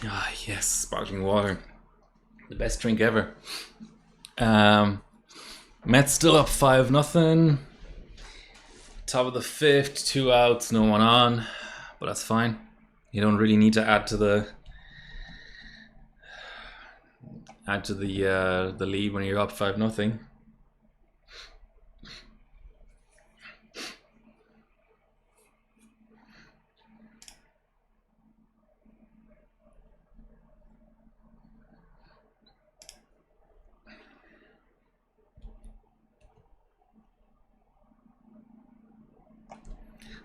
Ah, yes, sparkling water. The best drink ever. Mets still up 5-0. Top of the fifth, 2 outs, no one on, but that's fine. You don't really need to add to the lead when you're up 5-0.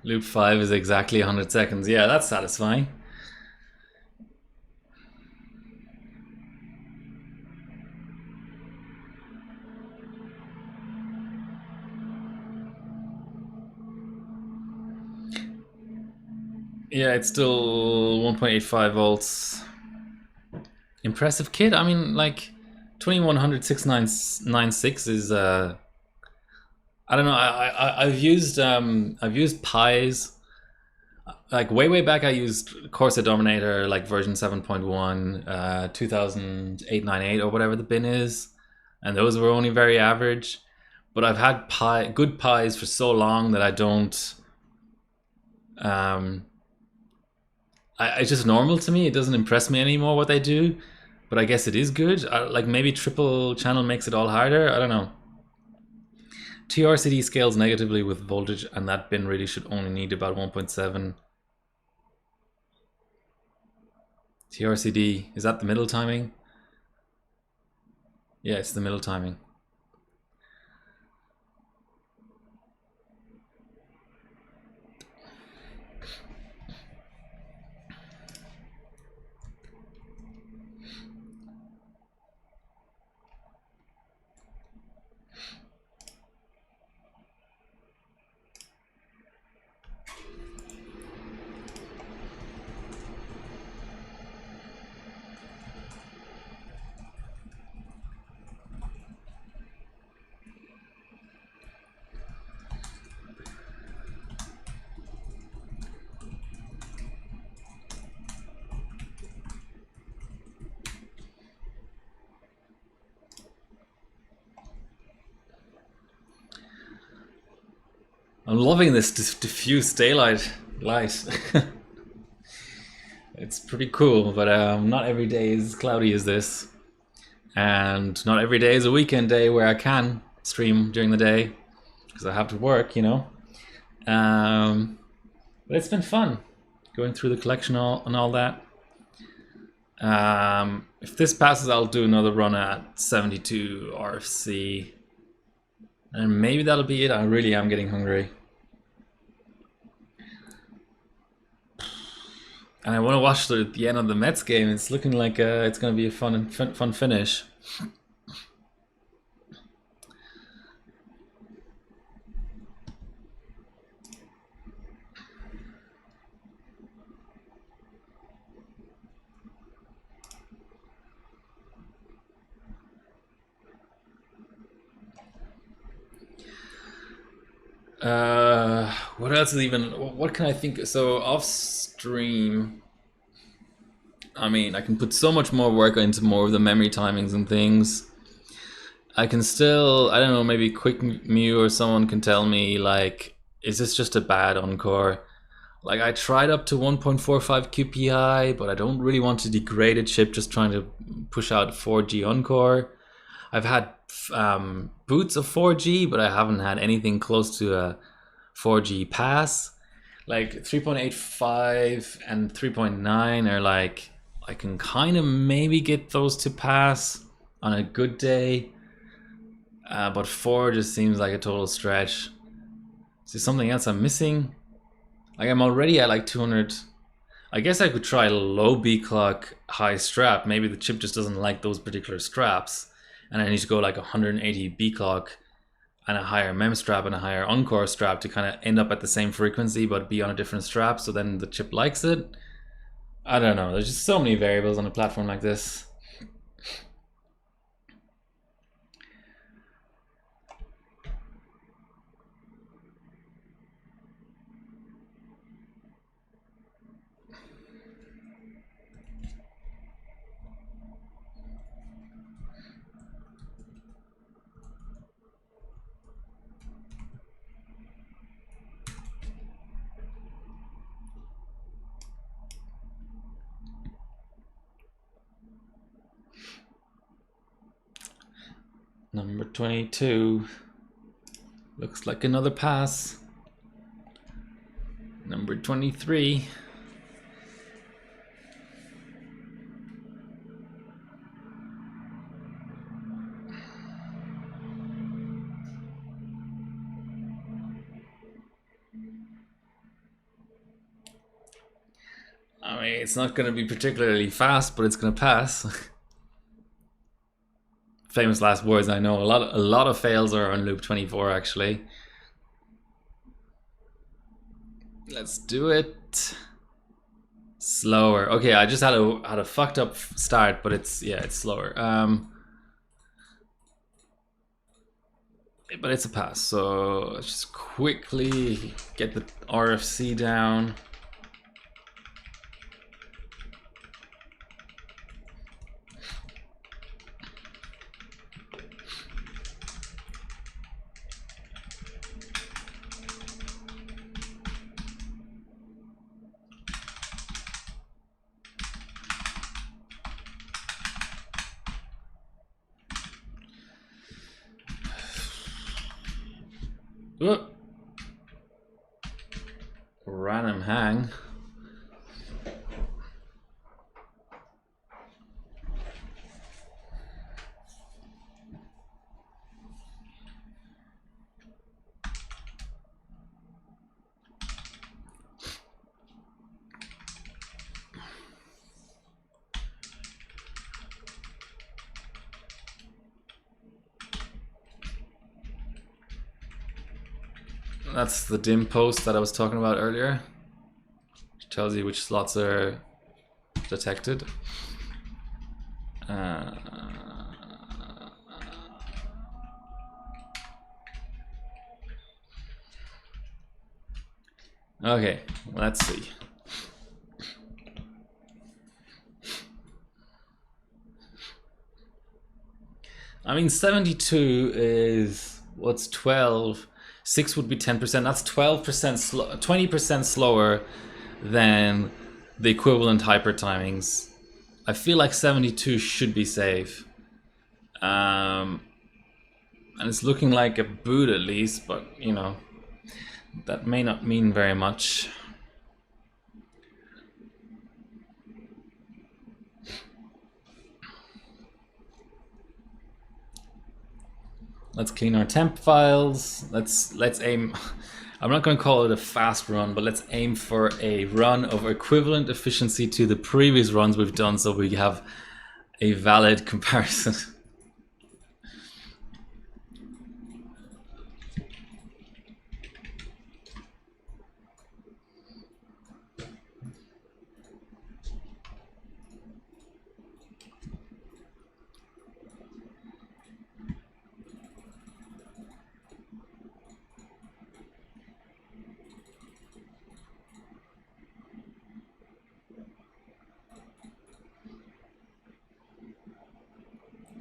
Loop 5 is exactly 100 seconds. Yeah, that's satisfying. Yeah, it's still 1.85 volts. Impressive kit. I mean, like 2100 6996 is I don't know. I've used Pi's. Like way back, I used Corsa Dominator, like version 7.1, 2898 or whatever the bin is, and those were only very average. But I've had good Pi's for so long that I don't. It's just normal to me. It doesn't impress me anymore what they do, but I guess it is good. Like maybe triple channel makes it all harder. I don't know. TRCD scales negatively with voltage, and that bin really should only need about 1.7. TRCD, is that the middle timing? Yeah, it's the middle timing. I'm loving this diffuse daylight light. It's pretty cool, but not every day is cloudy as this. And not every day is a weekend day where I can stream during the day, because I have to work, you know. But it's been fun going through the collection and all that. If this passes, I'll do another run at 72 RFC. And maybe that'll be it. I really am getting hungry. And I want to watch the end of the Mets game. It's looking like it's going to be a fun finish. What else is even? What can I think? So off stream, I mean, I can put so much more work into more of the memory timings and things. I can still, I don't know, maybe Quick Mew or someone can tell me, like, is this just a bad encore? Like, I tried up to 1.45 QPI, but I don't really want to degrade a chip just trying to push out 4G encore. I've had boots of 4G, but I haven't had anything close to a 4G pass. Like 3.85 and 3.9 are like, I can kind of maybe get those to pass on a good day. But 4 just seems like a total stretch. Is there something else I'm missing? Like, I'm already at like 200. I guess I could try low B clock, high strap. Maybe the chip just doesn't like those particular straps. And I need to go like 180 B clock and a higher mem strap and a higher encore strap to kind of end up at the same frequency but be on a different strap, so then the chip likes it. I don't know. There's just so many variables on a platform like this. Number 22. Looks like another pass. Number 23. I mean, it's not going to be particularly fast, but it's going to pass. Famous last words, I know. A lot of fails are on loop 24, actually. Let's do it. Slower. Okay, I just had a fucked up start, but it's slower. But it's a pass. So let's just quickly get the RFC down. Whoop. Random hang. That's the dim post that I was talking about earlier. Which tells you which slots are detected. Okay, let's see. I mean, 72 is, what's 12? 6 would be 10%. That's 12% 20% slower than the equivalent hyper timings. I feel like 72 should be safe. And it's looking like a boot at least, but you know, that may not mean very much. Let's clean our temp files. Let's aim. I'm not going to call it a fast run, but let's aim for a run of equivalent efficiency to the previous runs we've done, so we have a valid comparison.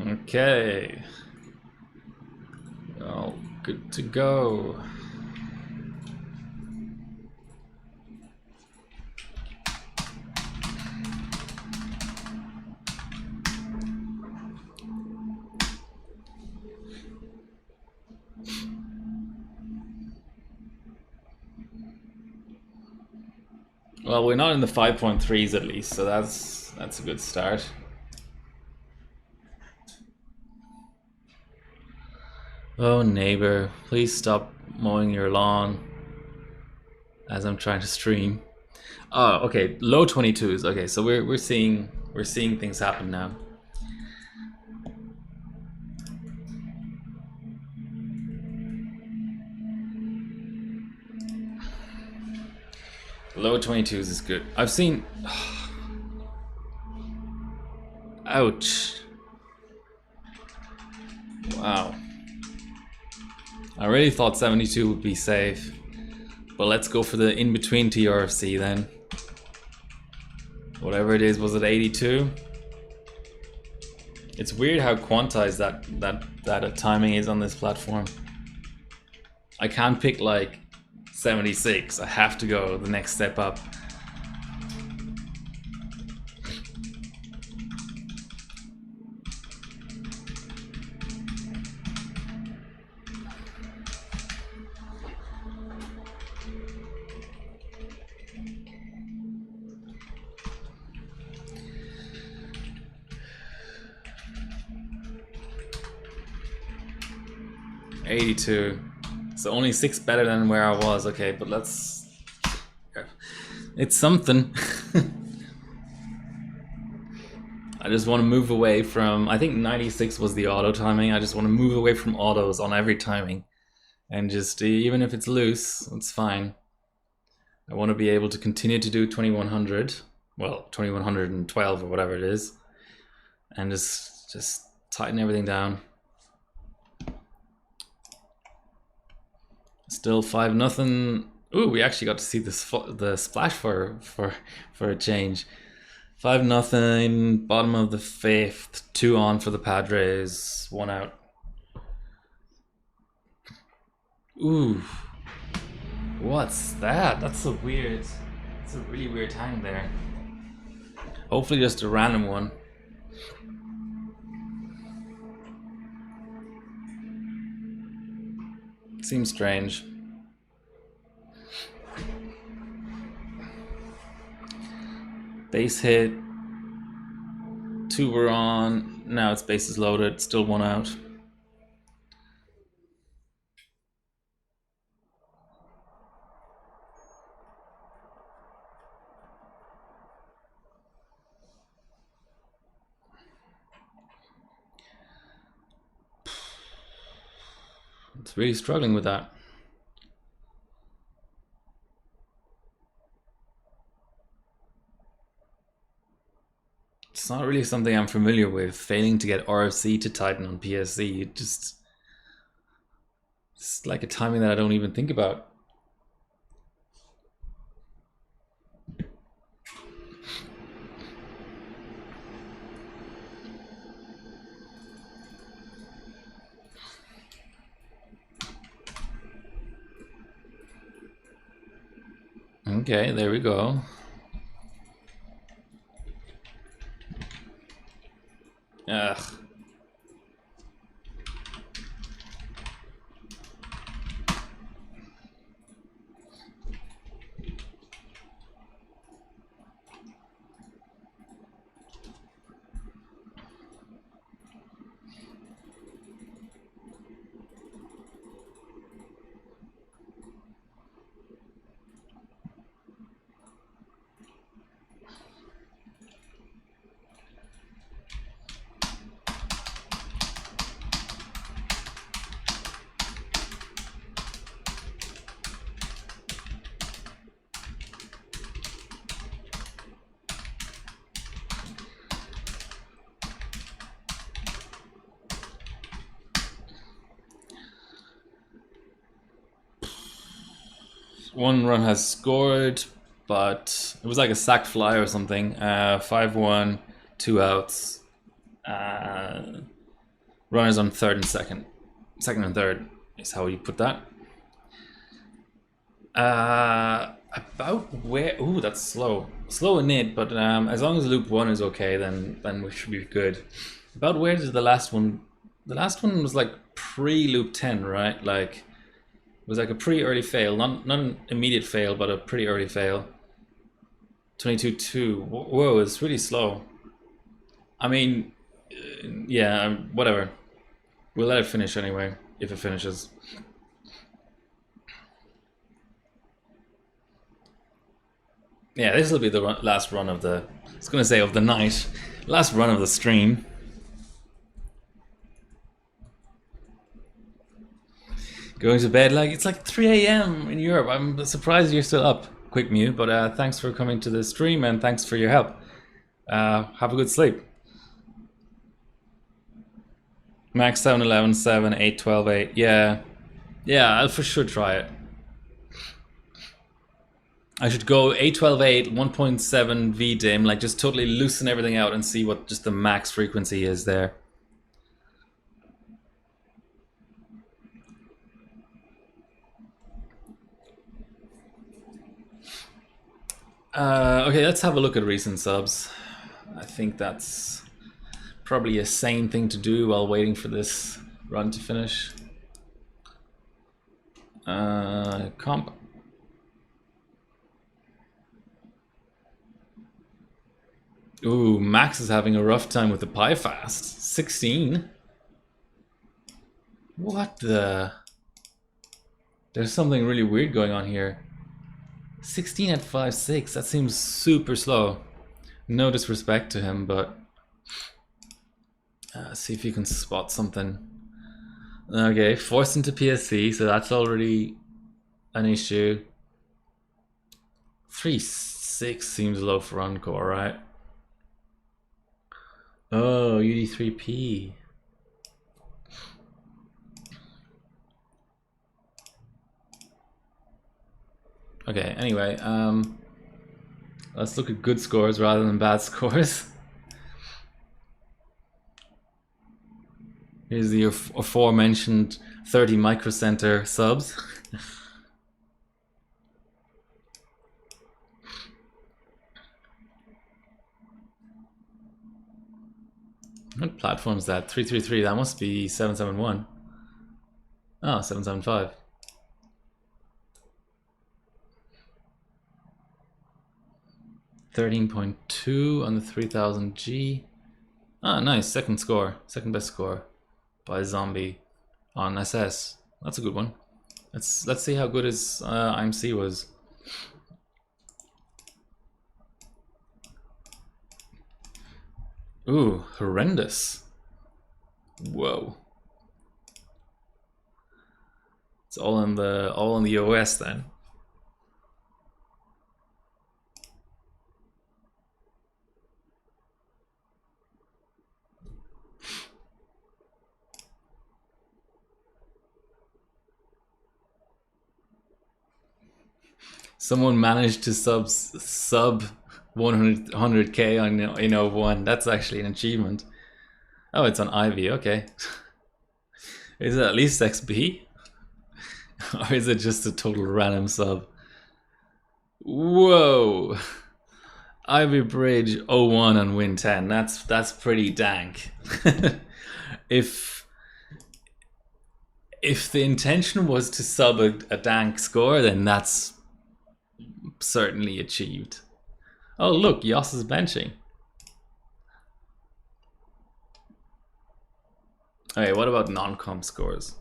Okay. Oh, good to go. Well, we're not in the 5.3s at least, so that's a good start. Oh, neighbor, please stop mowing your lawn as I'm trying to stream. Oh, okay, low 22s. Okay, so we're seeing things happen now. Low 22s is good. I've seen. Ouch. Wow. I really thought 72 would be safe. But let's go for the in-between TRFC then. Whatever it is, was it 82? It's weird how quantized that timing is on this platform. I can't pick like 76. I have to go the next step up. $82. So only 6 better than where I was. Okay, but let's. It's something. I just want to move away from. I think 96 was the auto timing. I just want to move away from autos on every timing, and just even if it's loose, it's fine. I want to be able to continue to do 2100. Well, 2112 or whatever it is, and just tighten everything down. Still 5-0. Ooh, we actually got to see the splash for a change. 5-0. Bottom of the 5th. 2 on for the Padres. 1 out. Ooh, what's that? That's a weird. It's a really weird hang there. Hopefully, just a random one. Seems strange. Base hit. 2 were on. Now its bases loaded. Still 1 out. It's really struggling with that. It's not really something I'm familiar with. Failing to get RFC to tighten on PSC, it's like a timing that I don't even think about. Okay, there we go. Ugh. One run has scored, but it was like a sack fly or something. 5-1, 2 outs. Runners on third and second. Second and third is how you put that. About where? Ooh, that's slow. Slow in it, but as long as loop 1 is okay, then we should be good. About where did the last one? The last one was like pre-loop 10, right? Like, it was like a pretty early fail, not an immediate fail, but a pretty early fail. 22-2. Whoa, it's really slow. I mean, yeah, whatever. We'll let it finish anyway, if it finishes. Yeah, this will be the last run of the, I was going to say of the night, last run of the stream. Going to bed, like, it's like 3 a.m. in Europe. I'm surprised you're still up, Quick Mew, but thanks for coming to the stream and thanks for your help. Have a good sleep. Max 7, 11, 7, 8, 12, 8. Yeah, I'll for sure try it. I should go 8, 12, 8, 1.7 VDIM, like just totally loosen everything out and see what just the max frequency is there. Okay, let's have a look at recent subs. I think that's probably a sane thing to do while waiting for this run to finish. Comp. Ooh, Max is having a rough time with the pie fast. 16. What the? There's something really weird going on here. 16 at 5.6. That seems super slow. No disrespect to him, but see if you can spot something. Okay, forced into PSC, so that's already an issue. 3.6 seems low for Encore, right? Oh, UD3P. Okay, anyway, let's look at good scores rather than bad scores. Here's the aforementioned 30 microcenter subs. What platform is that? 333, that must be 771. Oh, 775. $13.2 on the 3000G. Ah, nice, second best score by Zombie on SS. That's a good one. Let's see how good his IMC was. Ooh, horrendous. Whoa. It's all in the OS then. Someone managed to sub 100k on in O1. That's actually an achievement. Oh, it's on Ivy. Okay. Is it at least XP? Or is it just a total random sub? Whoa. Ivy Bridge 01 on win 10. That's pretty dank. If the intention was to sub a dank score, then that's certainly achieved. Oh look, Yoss is benching. Okay, what about non-comp scores?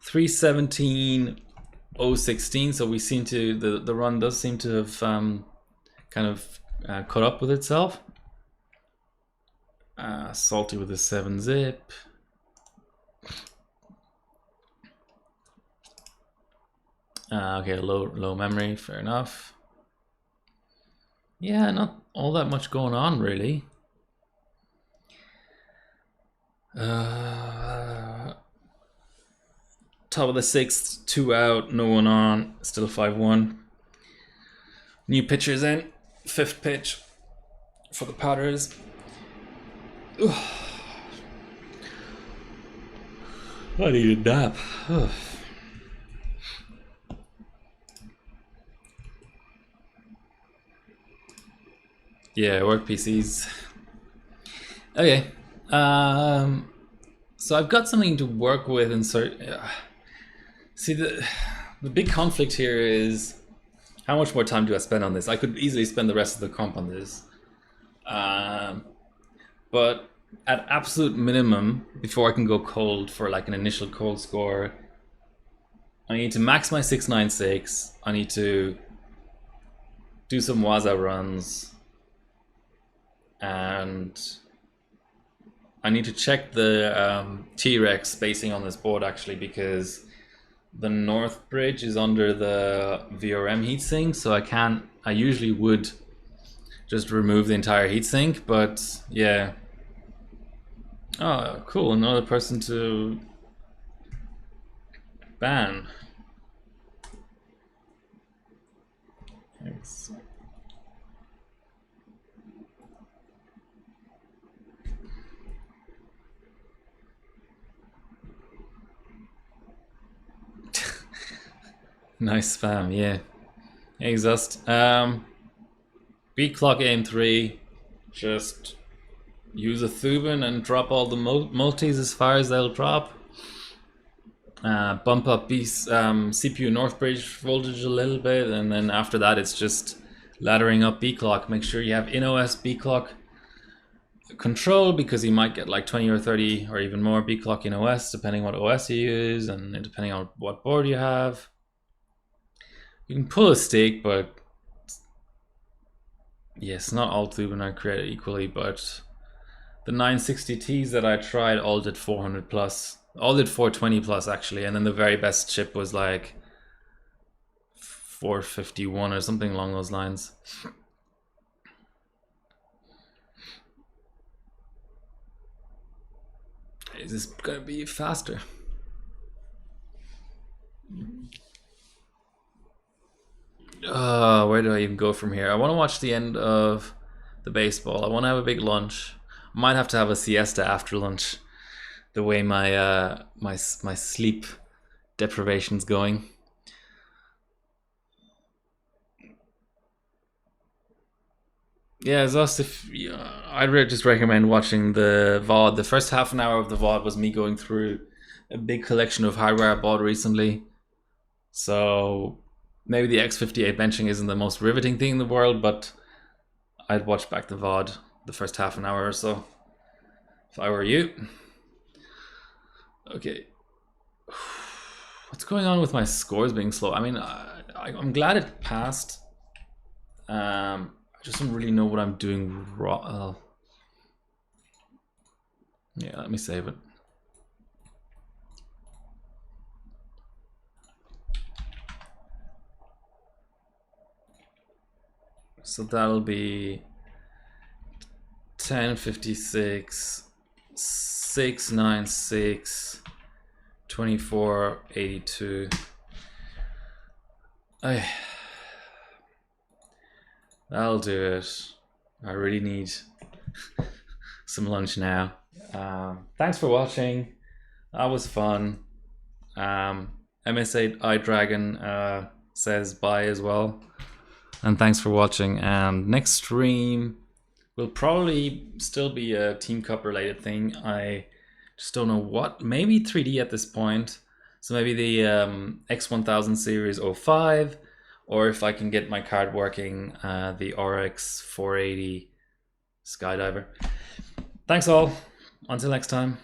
317, 016. So we seem to the run does seem to have kind of caught up with itself. Salty with a 7-zip. Okay, low memory, fair enough. Yeah, not all that much going on really. Top of the 6th, 2 out, no one on, still 5-1. New pitchers in, 5th pitch for the Padres. I need a nap. Yeah, work PCs. Okay. So I've got something to work with and see the big conflict here is how much more time do I spend on this? I could easily spend the rest of the comp on this. But at absolute minimum, before I can go cold for like an initial cold score, I need to max my 696. I need to do some Waza runs. And I need to check the T-Rex spacing on this board actually, because the north bridge is under the VRM heatsink, so I usually would just remove the entire heatsink, but yeah. Oh, cool, another person to ban. Thanks. Nice spam, yeah. Exhaust. Beat clock aim 3. Just use a Thuban and drop all the multis as far as they'll drop. Bump up CPU North Bridge voltage a little bit, and then after that it's just laddering up B clock. Make sure you have in-OS B clock control, because you might get like 20 or 30 or even more B clock in OS, depending what OS you use and depending on what board you have. You can pull a stake, but yes, not all Thuban are created equally, but the 960Ts that I tried all did 400 plus. All did 420 plus actually, and then the very best chip was like 451 or something along those lines. Is this gonna be faster? Where do I even go from here? I want to watch the end of the baseball. I want to have a big lunch. Might have to have a siesta after lunch, the way my my sleep deprivation's going. Yeah, I'd just recommend watching the VOD. The first half an hour of the VOD was me going through a big collection of hardware I bought recently. So maybe the X58 benching isn't the most riveting thing in the world, but I'd watch back the VOD the first half an hour or so, if I were you. Okay. What's going on with my scores being slow? I mean, I'm glad it passed. I just don't really know what I'm doing wrong. Yeah, let me save it. So that'll be 1056, 696, 2482. That'll do it. I really need some lunch now. Thanks for watching. That was fun. MS8 iDragon says bye as well. And thanks for watching. And next stream will probably still be a Team Cup related thing. I just don't know what. Maybe 3D at this point. So maybe the X1000 Series 05. Or if I can get my card working, the RX 480 Skydiver. Thanks all. Until next time.